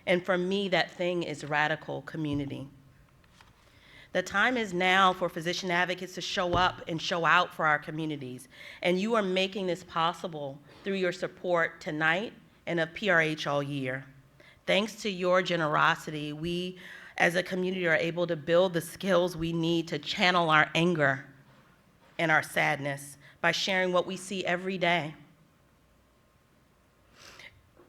Speaker 17: And for me, that thing is radical community. The time is now for physician advocates to show up and show out for our communities. And you are making this possible through your support tonight and of PRH all year. Thanks to your generosity, we as a community are able to build the skills we need to channel our anger and our sadness by sharing what we see every day.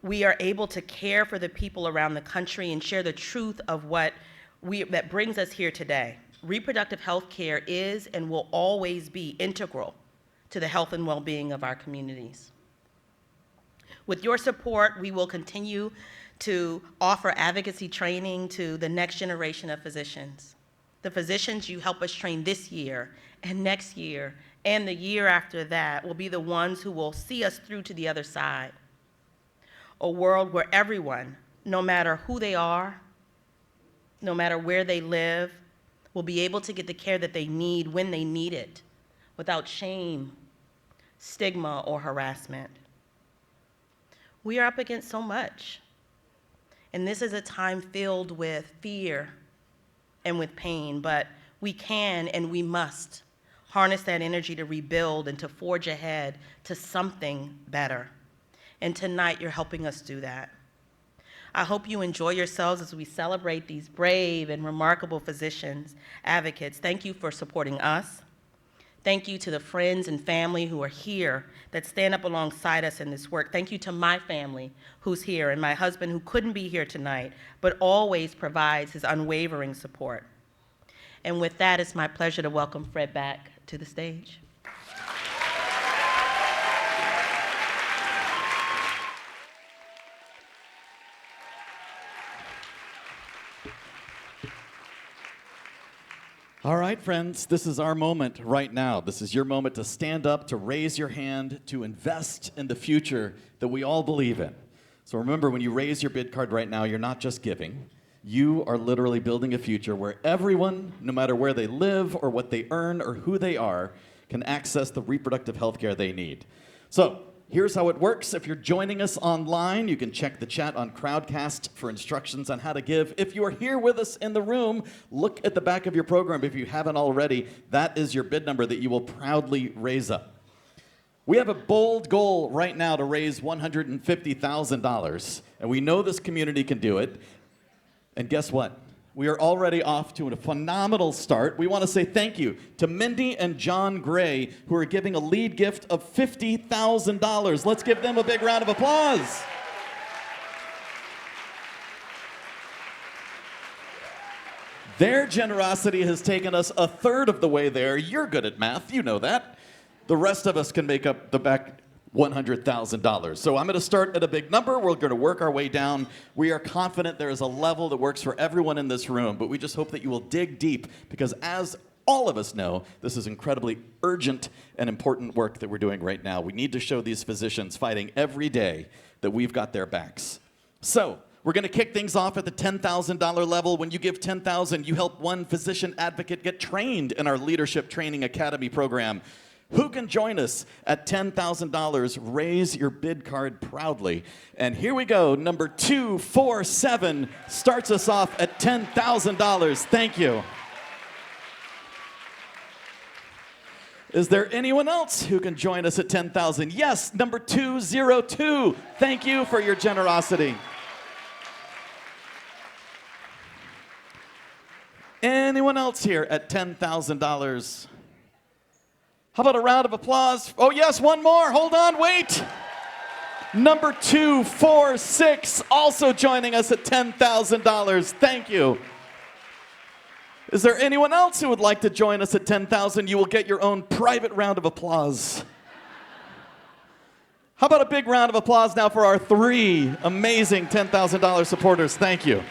Speaker 17: We are able to care for the people around the country and share the truth of that brings us here today. Reproductive health care is and will always be integral to the health and well-being of our communities. With your support, we will continue to offer advocacy training to the next generation of physicians. The physicians you help us train this year and next year and the year after that will be the ones who will see us through to the other side. A world where everyone, no matter who they are, no matter where they live, will be able to get the care that they need when they need it, without shame, stigma, or harassment. We are up against so much, and this is a time filled with fear and with pain, but we can and we must harness that energy to rebuild and to forge ahead to something better. And tonight, you're helping us do that. I hope you enjoy yourselves as we celebrate these brave and remarkable physicians, advocates. Thank you for supporting us. Thank you to the friends and family who are here that stand up alongside us in this work. Thank you to my family who's here and my husband who couldn't be here tonight, but always provides his unwavering support. And with that, it's my pleasure to welcome Fred back to the stage.
Speaker 2: All right, friends, this is our moment right now. This is your moment to stand up, to raise your hand, to invest in the future that we all believe in. So remember, when you raise your bid card right now, you're not just giving. You are literally building a future where everyone, no matter where they live or what they earn or who they are, can access the reproductive health care they need. So here's how it works. If you're joining us online, you can check the chat on Crowdcast for instructions on how to give. If you are here with us in the room, look at the back of your program. If you haven't already, that is your bid number that you will proudly raise up. We have a bold goal right now to raise $150,000, and we know this community can do it. And guess what? We are already off to a phenomenal start. We want to say thank you to Mindy and John Gray, who are giving a lead gift of $50,000. Let's give them a big round of applause. Their generosity has taken us a third of the way there. You're good at math, you know that. The rest of us can make up the back $100,000. So I'm going to start at a big number. We're going to work our way down. We are confident there is a level that works for everyone in this room, but we just hope that you will dig deep because as all of us know, this is incredibly urgent and important work that we're doing right now. We need to show these physicians fighting every day that we've got their backs. So we're going to kick things off at the $10,000 level. When you give $10,000, you help one physician advocate get trained in our Leadership Training Academy program. Who can join us at $10,000? Raise your bid card proudly. And here we go. Number 247 starts us off at $10,000. Thank you. Is there anyone else who can join us at $10,000? Yes, number 202. Thank you for your generosity. Anyone else here at $10,000? How about a round of applause? Oh, yes, one more. Hold on, wait. Number 246 also joining us at $10,000. Thank you. Is there anyone else who would like to join us at $10,000? You will get your own private round of applause. How about a big round of applause now for our 3 amazing $10,000 supporters? Thank you.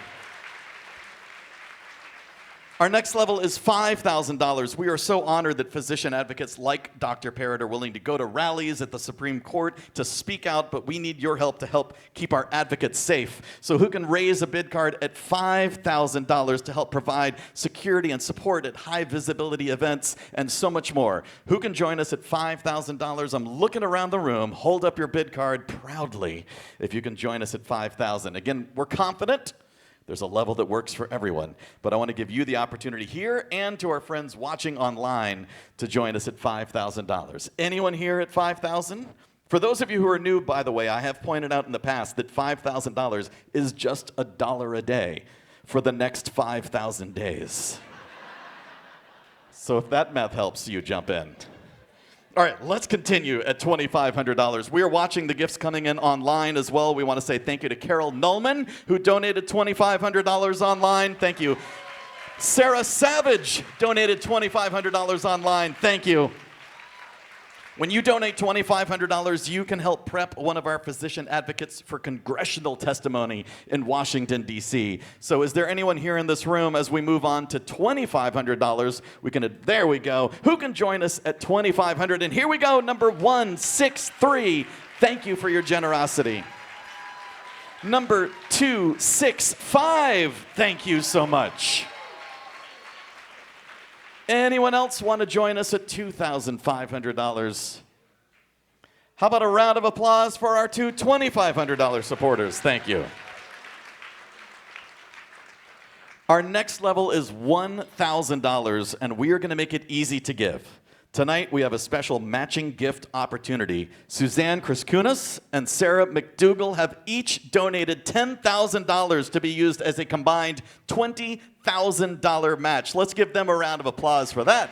Speaker 2: Our next level is $5,000. We are so honored that physician advocates like Dr. Perritt are willing to go to rallies at the Supreme Court to speak out, but we need your help to help keep our advocates safe. So who can raise a bid card at $5,000 to help provide security and support at high visibility events and so much more? Who can join us at $5,000? I'm looking around the room. Hold up your bid card proudly if you can join us at $5,000. Again, we're confident there's a level that works for everyone. But I want to give you the opportunity here and to our friends watching online to join us at $5,000. Anyone here at $5,000? For those of you who are new, by the way, I have pointed out in the past that $5,000 is just $1 a day for the next 5,000 days. So if that math helps you, jump in. All right, let's continue at $2,500. We are watching the gifts coming in online as well. We want to say thank you to Carol Nullman, who donated $2,500 online. Thank you. Sarah Savage donated $2,500 online. Thank you. When you donate $2,500, you can help prep one of our physician advocates for congressional testimony in Washington, D.C. So is there anyone here in this room as we move on to $2,500? There we go. Who can join us at $2,500? And here we go, number 163. Thank you for your generosity. Number 265. Thank you so much. Anyone else want to join us at $2,500? How about a round of applause for our 2 $2,500 supporters? Thank you. Our next level is $1,000, and we are going to make it easy to give. Tonight, we have a special matching gift opportunity. Suzanne Kriskunas and Sarah McDougall have each donated $10,000 to be used as a combined $20,000 match. Let's give them a round of applause for that.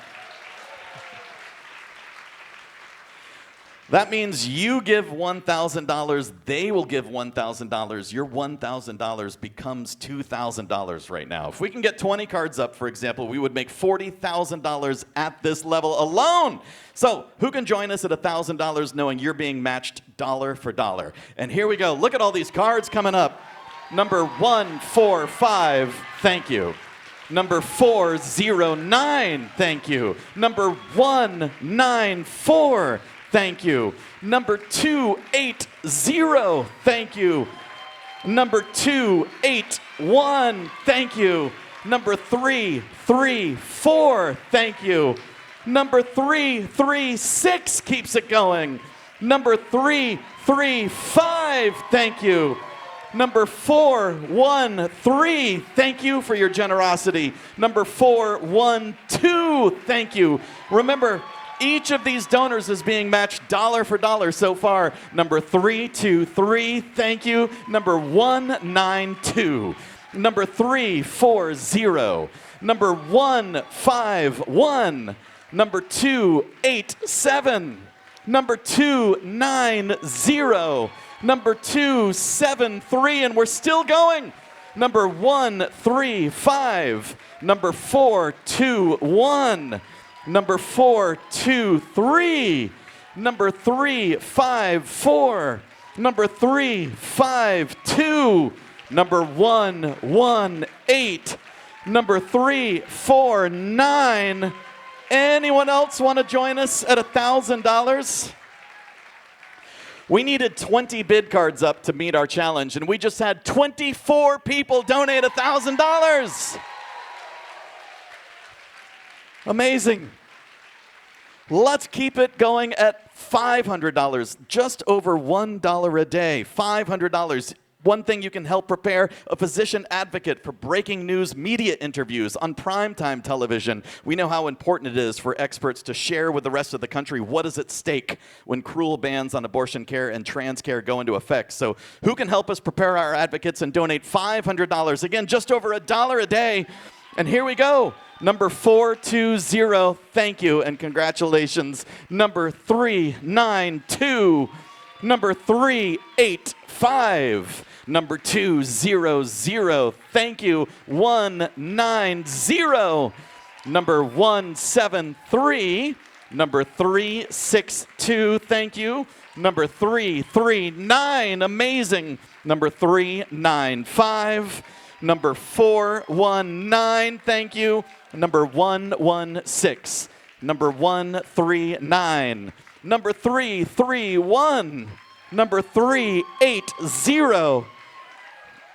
Speaker 2: That means you give $1,000, they will give $1,000. Your $1,000 becomes $2,000 right now. If we can get 20 cards up, for example, we would make $40,000 at this level alone. So who can join us at $1,000 knowing you're being matched dollar for dollar? And here we go. Look at all these cards coming up. Number 145, thank you. Number 409, thank you. Number 194, thank you. Number 280, thank you. Number 281, thank you. Number 334, thank you. Number 336 keeps it going. Number 335, thank you. Number 413, thank you for your generosity. Number 412, thank you. Remember, each of these donors is being matched dollar for dollar so far. Number 323, thank you. Number 192. Number 340. Number 151. Number 287. Number 290. Number 273, and we're still going. Number 135. Number 421. Number 423. Number 354. Number 352. Number 118. Number 349. Anyone else want to join us at $1,000? We needed 20 bid cards up to meet our challenge, and we just had 24 people donate $1,000. Amazing. Let's keep it going at $500, just over $1 a day, $500. One thing you can help prepare: a physician advocate for breaking news media interviews on primetime television. We know how important it is for experts to share with the rest of the country what is at stake when cruel bans on abortion care and trans care go into effect. So who can help us prepare our advocates and donate $500? Again, just over $1 a day. And here we go. Number 420, thank you and congratulations. Number 392. Number 385. Number 200, thank you. 190. Number 173. Number 362, thank you. Number 339, amazing. Number 395. Number 419, thank you. Number 116. Number 139. Number 331. Number 380.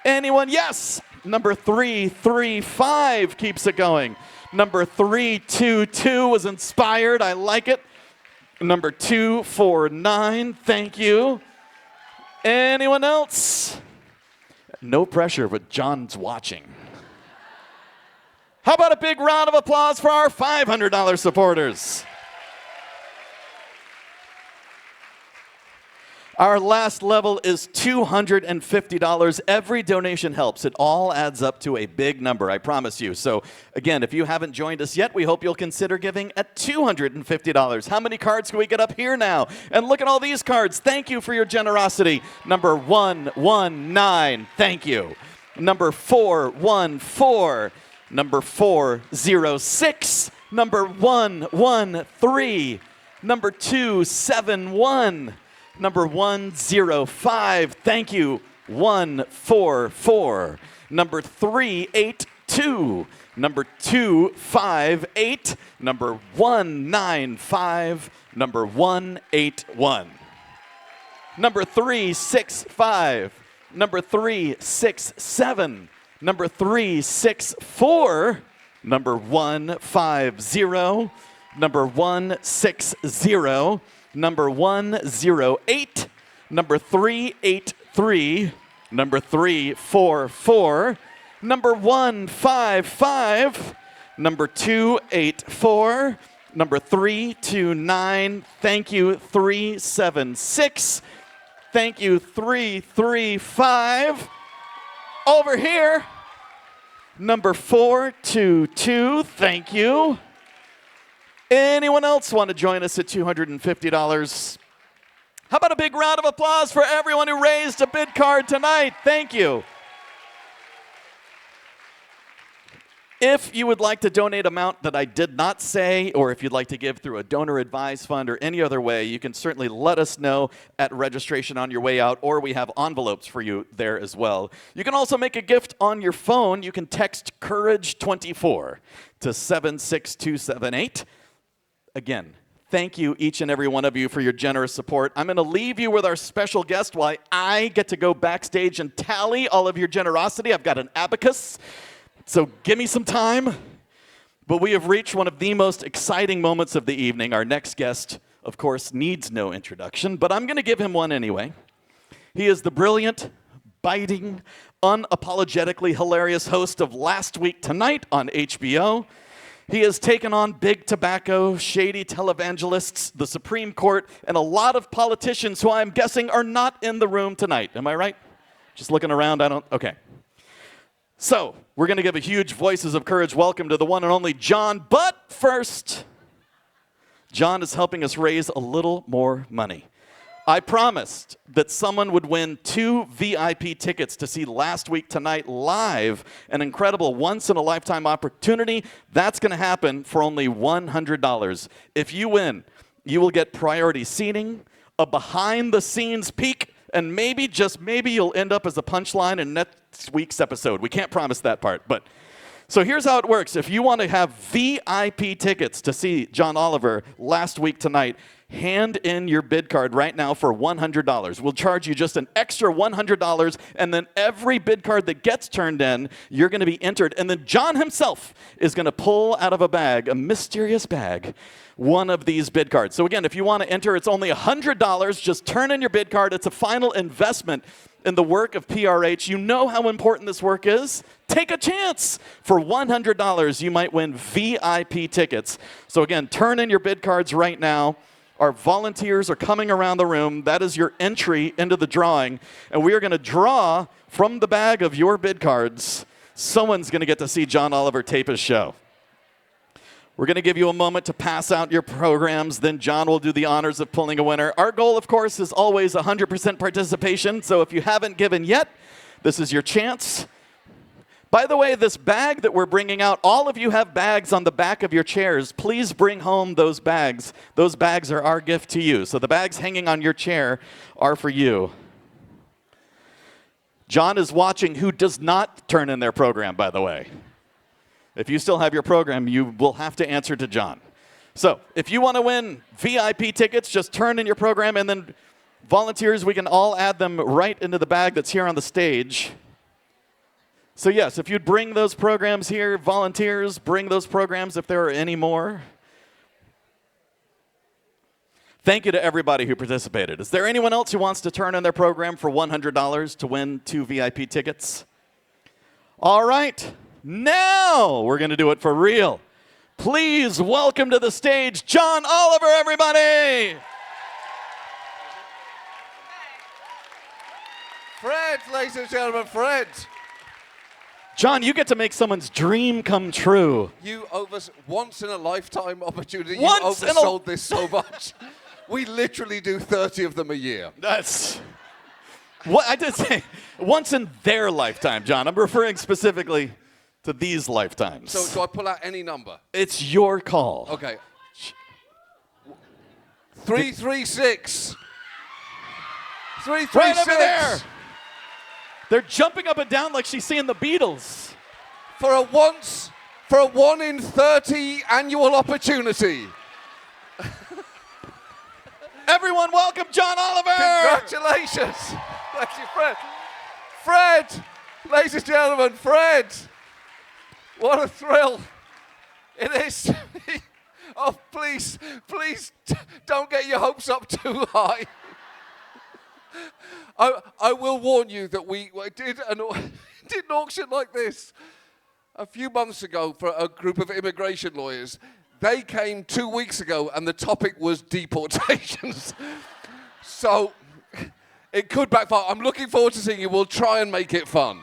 Speaker 2: Anyone? Yes. Number 335 keeps it going. Number 322 was inspired. I like it. Number 249. Thank you. Anyone else? No pressure, but John's watching. How about a big round of applause for our $500 supporters? Our last level is $250. Every donation helps. It all adds up to a big number, I promise you. So again, if you haven't joined us yet, we hope you'll consider giving at $250. How many cards can we get up here now? And look at all these cards. Thank you for your generosity. Number 119, thank you. Number 414. Number 406. Number 113. Number 271. Number 105, thank you. 144. Number 382. Number 258. Number 195. Number 181. Number 365. Number 367. Number 364. Number 150. Number 160. Number 108, number 383, number 344, number 155, number 284, number 329, thank you, 376, thank you, 335, over here, number 422, thank you. Anyone else want to join us at $250? How about a big round of applause for everyone who raised a bid card tonight? Thank you. If you would like to donate an amount that I did not say, or if you'd like to give through a donor advised fund or any other way, you can certainly let us know at registration on your way out, or we have envelopes for you there as well. You can also make a gift on your phone. You can text COURAGE24 to 76278. Again, thank you, each and every one of you, for your generous support. I'm going to leave you with our special guest while I get to go backstage and tally all of your generosity. I've got an abacus, so give me some time. But we have reached one of the most exciting moments of the evening. Our next guest, of course, needs no introduction, but I'm going to give him one anyway. He is the brilliant, biting, unapologetically hilarious host of Last Week Tonight on HBO. He has taken on big tobacco, shady televangelists, the Supreme Court, and a lot of politicians who I'm guessing are not in the room tonight. Am I right? Just looking around, okay. So, we're going to give a huge Voices of Courage welcome to the one and only John. But first, John is helping us raise a little more money. I promised that someone would win 2 VIP tickets to see Last Week Tonight live, an incredible once-in-a-lifetime opportunity. That's going to happen for only $100. If you win, you will get priority seating, a behind-the-scenes peek, and maybe, just maybe, you'll end up as a punchline in next week's episode. We can't promise that part, but... So here's how it works. If you want to have VIP tickets to see John Oliver Last Week Tonight, hand in your bid card right now for $100. We'll charge you just an extra $100, and then every bid card that gets turned in, you're going to be entered. And then John himself is going to pull out of a bag, a mysterious bag, one of these bid cards. So again, if you want to enter, it's only $100. Just turn in your bid card. It's a final investment in the work of PRH. You know how important this work is. Take a chance. For $100, you might win VIP tickets. So again, turn in your bid cards right now. Our volunteers are coming around the room. That is your entry into the drawing. And we are going to draw from the bag of your bid cards. Someone's going to get to see John Oliver tape his show. We're going to give you a moment to pass out your programs. Then John will do the honors of pulling a winner. Our goal, of course, is always 100% participation. So if you haven't given yet, this is your chance. By the way, this bag that we're bringing out, all of you have bags on the back of your chairs. Please bring home those bags. Those bags are our gift to you. So the bags hanging on your chair are for you. John is watching who does not turn in their program, by the way. If you still have your program, you will have to answer to John. So if you want to win VIP tickets, just turn in your program, and then volunteers, we can all add them right into the bag that's here on the stage. So yes, if you'd bring those programs here, volunteers, bring those programs if there are any more. Thank you to everybody who participated. Is there anyone else who wants to turn in their program for $100 to win 2 VIP tickets? All right, now we're going to do it for real. Please welcome to the stage John Oliver, everybody!
Speaker 18: Fred, ladies and gentlemen, Fred.
Speaker 2: John, you get to make someone's dream come true.
Speaker 18: You once in a lifetime opportunity. You
Speaker 2: Once in a-
Speaker 18: oversold this so much. We literally do 30 of them a year.
Speaker 2: That's what I did say. Once in their lifetime, John. I'm referring specifically to these lifetimes.
Speaker 18: So do I pull out any number?
Speaker 2: It's your call.
Speaker 18: Okay. 336. 336.
Speaker 2: Right over there. They're jumping up and down like she's seeing the Beatles.
Speaker 18: For a 1 in 30 annual opportunity.
Speaker 2: Everyone, welcome John Oliver.
Speaker 18: Congratulations. Thank you, Fred. Fred, ladies and gentlemen, Fred. What a thrill it is. Oh, please don't get your hopes up too high. I will warn you that we did an auction like this a few months ago for a group of immigration lawyers. They came 2 weeks ago, and the topic was deportations. So it could backfire. I'm looking forward to seeing you. We'll try and make it fun.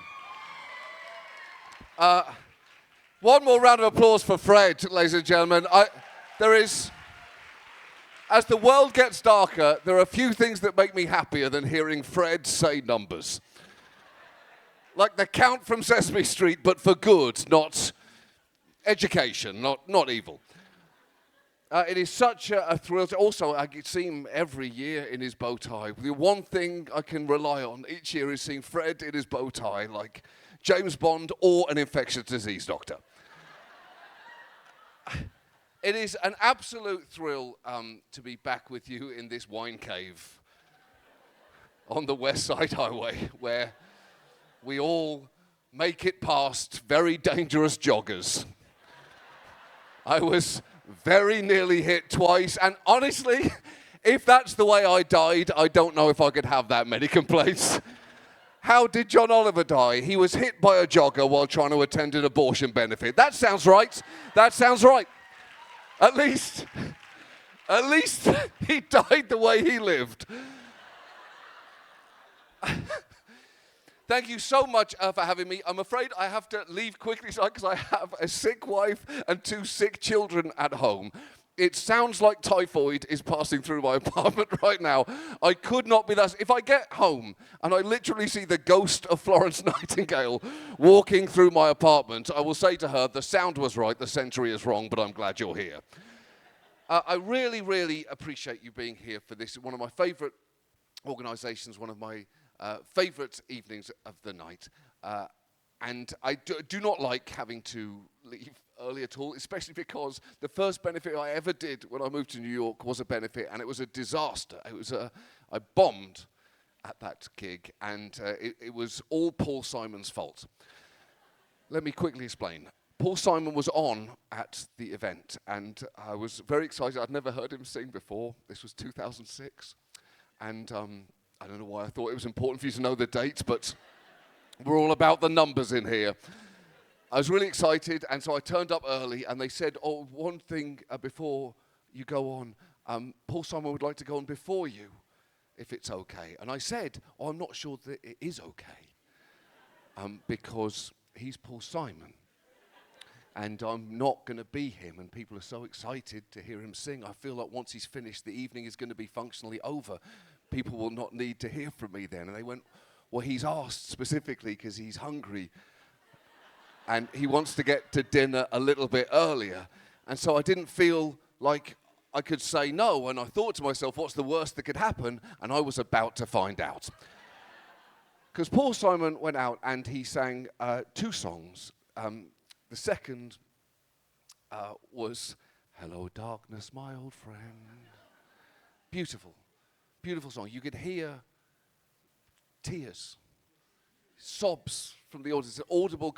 Speaker 18: One more round of applause for Fred, ladies and gentlemen. As the world gets darker, there are a few things that make me happier than hearing Fred say numbers. Like the Count from Sesame Street, but for good, not education, not evil. It is such a thrill. Also, I see him every year in his bow tie. The one thing I can rely on each year is seeing Fred in his bow tie, like James Bond or an infectious disease doctor. It is an absolute thrill to be back with you in this wine cave on the West Side Highway, where we all make it past very dangerous joggers. I was very nearly hit twice, and honestly, if that's the way I died, I don't know if I could have that many complaints. How did John Oliver die? He was hit by a jogger while trying to attend an abortion benefit. That sounds right. That sounds right. At least he died the way he lived. Thank you so much for having me. I'm afraid I have to leave quickly because I have a sick wife and 2 sick children at home. It sounds like typhoid is passing through my apartment right now. I could not be that. If I get home and I literally see the ghost of Florence Nightingale walking through my apartment, I will say to her, the sound was right, the century is wrong, but I'm glad you're here. I really, really appreciate you being here for this. One of my favorite organizations, one of my favorite evenings of the night. And I do not like having to leave early at all, especially because the first benefit I ever did when I moved to New York was a benefit, and it was a disaster. I bombed at that gig, and it was all Paul Simon's fault. Let me quickly explain. Paul Simon was on at the event, and I was very excited. I'd never heard him sing before. This was 2006, and I don't know why I thought it was important for you to know the dates, but we're all about the numbers in here. I was really excited, and so I turned up early, and they said, oh, one thing before you go on, Paul Simon would like to go on before you, if it's okay. And I said, oh, I'm not sure that it is okay, because he's Paul Simon, and I'm not going to be him, and people are so excited to hear him sing. I feel like once he's finished, the evening is going to be functionally over. People will not need to hear from me then. And they went, well, he's asked specifically because he's hungry and he wants to get to dinner a little bit earlier. And so I didn't feel like I could say no. And I thought to myself, what's the worst that could happen? And I was about to find out. Because Paul Simon went out and he sang 2 songs. The second was Hello Darkness, My Old Friend. Beautiful, beautiful song. You could hear tears, sobs from the audience, audible.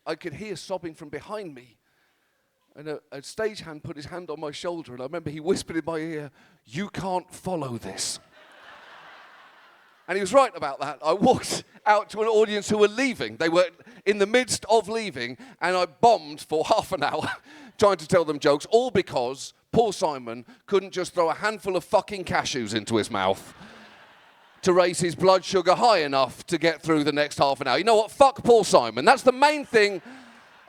Speaker 18: I could hear sobbing from behind me. And a stagehand put his hand on my shoulder, and I remember he whispered in my ear, "You can't follow this." And he was right about that. I walked out to an audience who were leaving. They were in the midst of leaving, and I bombed for half an hour trying to tell them jokes, all because Paul Simon couldn't just throw a handful of fucking cashews into his mouth to raise his blood sugar high enough to get through the next half an hour. You know what? Fuck Paul Simon. That's the main thing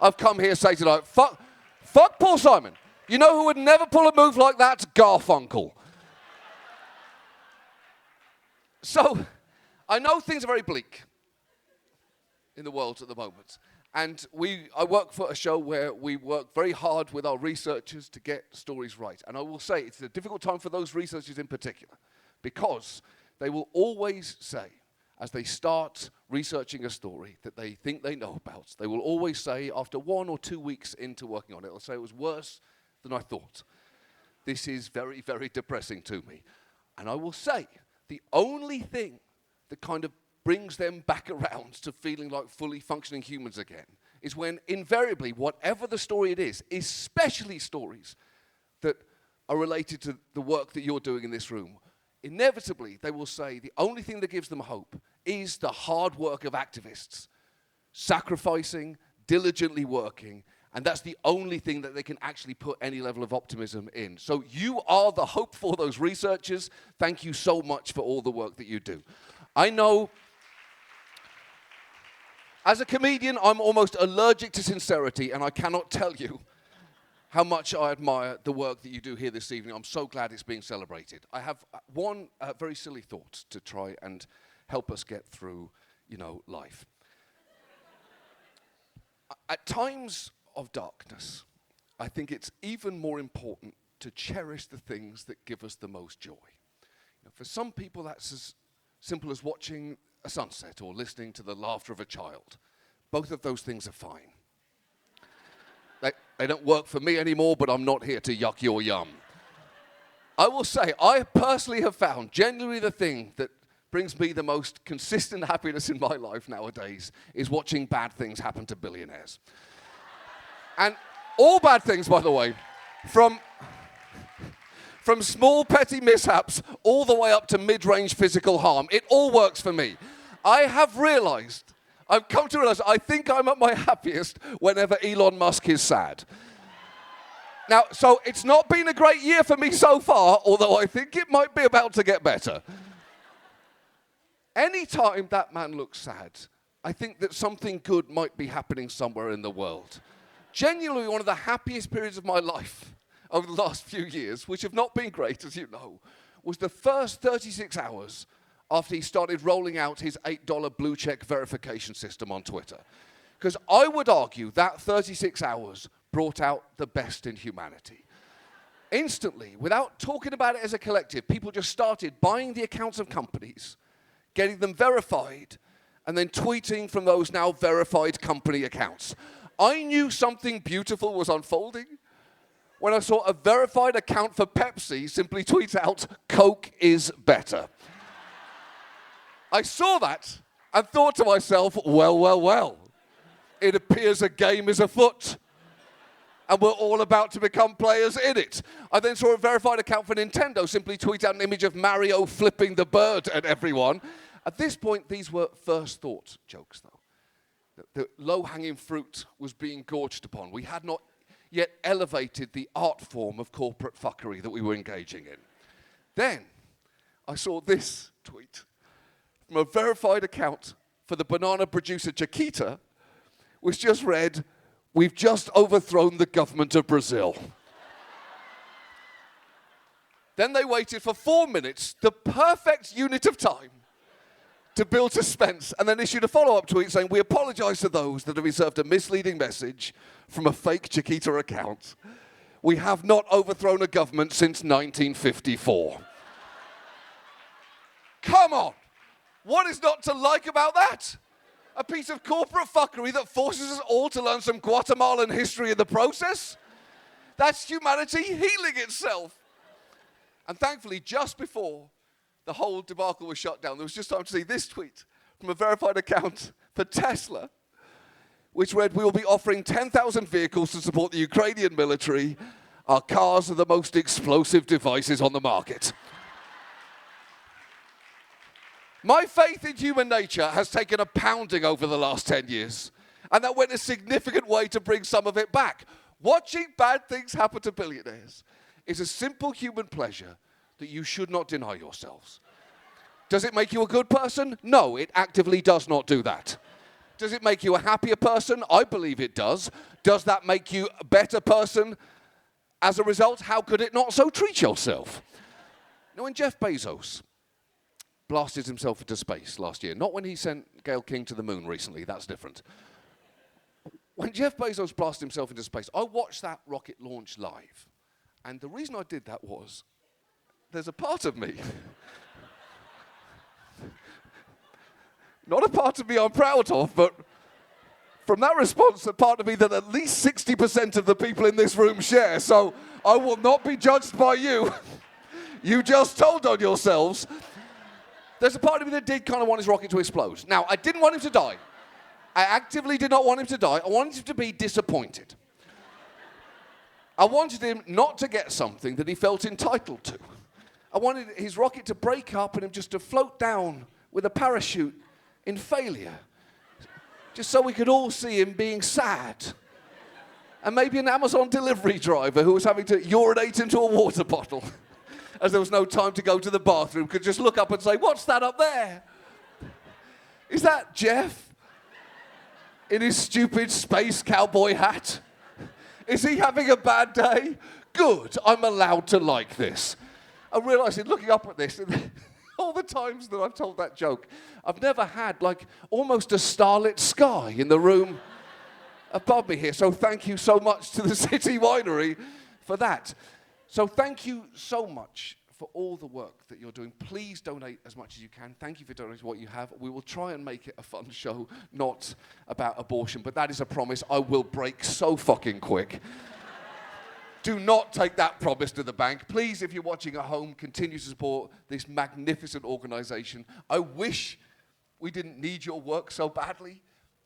Speaker 18: I've come here to say tonight. Fuck Paul Simon. You know who would never pull a move like that? Garfunkel. So, I know things are very bleak in the world at the moment. And I work for a show where we work very hard with our researchers to get stories right. And I will say it's a difficult time for those researchers in particular, because they will always say, as they start researching a story that they think they know about, they will always say, after 1 or 2 weeks into working on it, they'll say, it was worse than I thought. This is very, very depressing to me. And I will say, the only thing that kind of brings them back around to feeling like fully functioning humans again is when invariably, whatever the story it is, especially stories that are related to the work that you're doing in this room, inevitably they will say the only thing that gives them hope is the hard work of activists, sacrificing, diligently working, and that's the only thing that they can actually put any level of optimism in. So you are the hope for those researchers. Thank you so much for all the work that you do. I know, as a comedian, I'm almost allergic to sincerity, and I cannot tell you how much I admire the work that you do here this evening. I'm so glad it's being celebrated. I have one very silly thought to try and help us get through, life. At times of darkness, I think it's even more important to cherish the things that give us the most joy. For some people, that's as simple as watching a sunset or listening to the laughter of a child. Both of those things are fine. They don't work for me anymore, but I'm not here to yuck your yum. I will say, I personally have found genuinely the thing that brings me the most consistent happiness in my life nowadays is watching bad things happen to billionaires. And all bad things, by the way, from small petty mishaps all the way up to mid-range physical harm, it all works for me. I've come to realize I think I'm at my happiest whenever Elon Musk is sad. Now, so it's not been a great year for me so far, although I think it might be about to get better. Anytime that man looks sad, I think that something good might be happening somewhere in the world. Genuinely one of the happiest periods of my life over the last few years, which have not been great, as you know, was the first 36 hours after he started rolling out his $8 blue check verification system on Twitter. Because I would argue that 36 hours brought out the best in humanity. Instantly, without talking about it as a collective, people just started buying the accounts of companies, getting them verified, and then tweeting from those now verified company accounts. I knew something beautiful was unfolding when I saw a verified account for Pepsi simply tweet out, "Coke is better." I saw that and thought to myself, well, well, well. It appears a game is afoot, and we're all about to become players in it. I then saw a verified account for Nintendo simply tweet out an image of Mario flipping the bird at everyone. At this point, these were first thought jokes, though. The low-hanging fruit was being gorged upon. We had not yet elevated the art form of corporate fuckery that we were engaging in. Then I saw this tweet from a verified account for the banana producer Chiquita, which just read, "We've just overthrown the government of Brazil." Then they waited for 4 minutes, the perfect unit of time, to build suspense, and then issued a follow-up tweet saying, "We apologize to those that have received a misleading message from a fake Chiquita account. We have not overthrown a government since 1954. Come on! What is not to like about that? A piece of corporate fuckery that forces us all to learn some Guatemalan history in the process? That's humanity healing itself. And thankfully, just before the whole debacle was shut down, there was just time to see this tweet from a verified account for Tesla, which read, "We will be offering 10,000 vehicles to support the Ukrainian military. Our cars are the most explosive devices on the market." My faith in human nature has taken a pounding over the last 10 years, and that went a significant way to bring some of it back. Watching bad things happen to billionaires is a simple human pleasure that you should not deny yourselves. Does it make you a good person? No, it actively does not do that. Does it make you a happier person? I believe it does. Does that make you a better person? As a result, how could it not so treat yourself? Now, when Jeff Bezos blasted himself into space last year, not when he sent Gayle King to the moon recently, that's different. When Jeff Bezos blasted himself into space, I watched that rocket launch live. And the reason I did that was, there's a part of me, not a part of me I'm proud of, but from that response, a part of me that at least 60% of the people in this room share, so I will not be judged by you. You just told on yourselves. There's a part of me that did kind of want his rocket to explode. Now, I didn't want him to die. I actively did not want him to die. I wanted him to be disappointed. I wanted him not to get something that he felt entitled to. I wanted his rocket to break up and him just to float down with a parachute in failure. Just so we could all see him being sad. And maybe an Amazon delivery driver who was having to urinate into a water bottle as there was no time to go to the bathroom could just look up and say, "What's that up there? Is that Jeff in his stupid space cowboy hat? Is he having a bad day? Good, I'm allowed to like this." I realised in looking up at this, all the times that I've told that joke, I've never had like almost a starlit sky in the room above me here. So thank you so much to the City Winery for that. So thank you so much for all the work that you're doing. Please donate as much as you can. Thank you for donating what you have. We will try and make it a fun show, not about abortion, but that is a promise I will break so fucking quick. Do not take that promise to the bank. Please, if you're watching at home, continue to support this magnificent organization. I wish we didn't need your work so badly.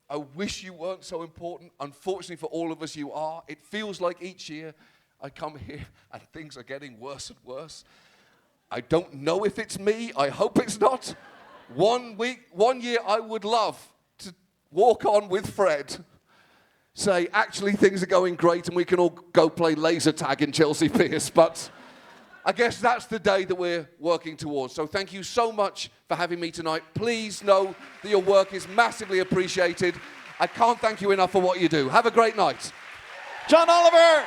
Speaker 18: I wish you weren't so important. Unfortunately for all of us, you are. It feels like each year I come here and things are getting worse and worse. I don't know if it's me. I hope it's not. 1 year I would love to walk on with Fred, say, actually things are going great and we can all go play laser tag in Chelsea Piers, but I guess that's the day that we're working towards. So thank you so much for having me tonight. Please know that your work is massively appreciated. I can't thank you enough for what you do. Have a great night.
Speaker 2: John Oliver!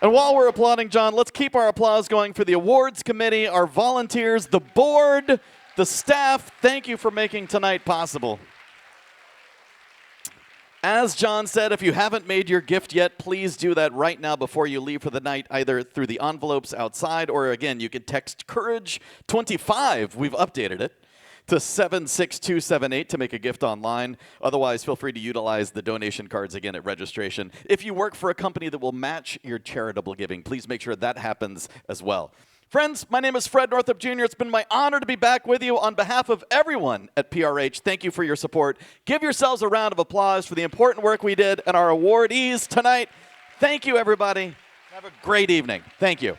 Speaker 2: And while we're applauding John, let's keep our applause going for the awards committee, our volunteers, the board, the staff. Thank you for making tonight possible. As John said, if you haven't made your gift yet, please do that right now before you leave for the night, either through the envelopes outside, or again, you could text COURAGE25. We've updated it to 76278 to make a gift online. Otherwise, feel free to utilize the donation cards again at registration. If you work for a company that will match your charitable giving, please make sure that happens as well. Friends, my name is Fred Northup Jr. It's been my honor to be back with you. On behalf of everyone at PRH, thank you for your support. Give yourselves a round of applause for the important work we did and our awardees tonight. Thank you, everybody. Have a great evening. Thank you.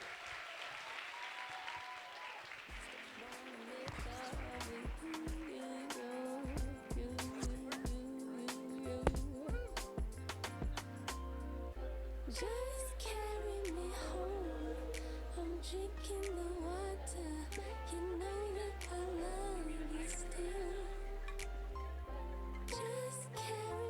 Speaker 19: Drinking the water, you know that I love you still. Just carry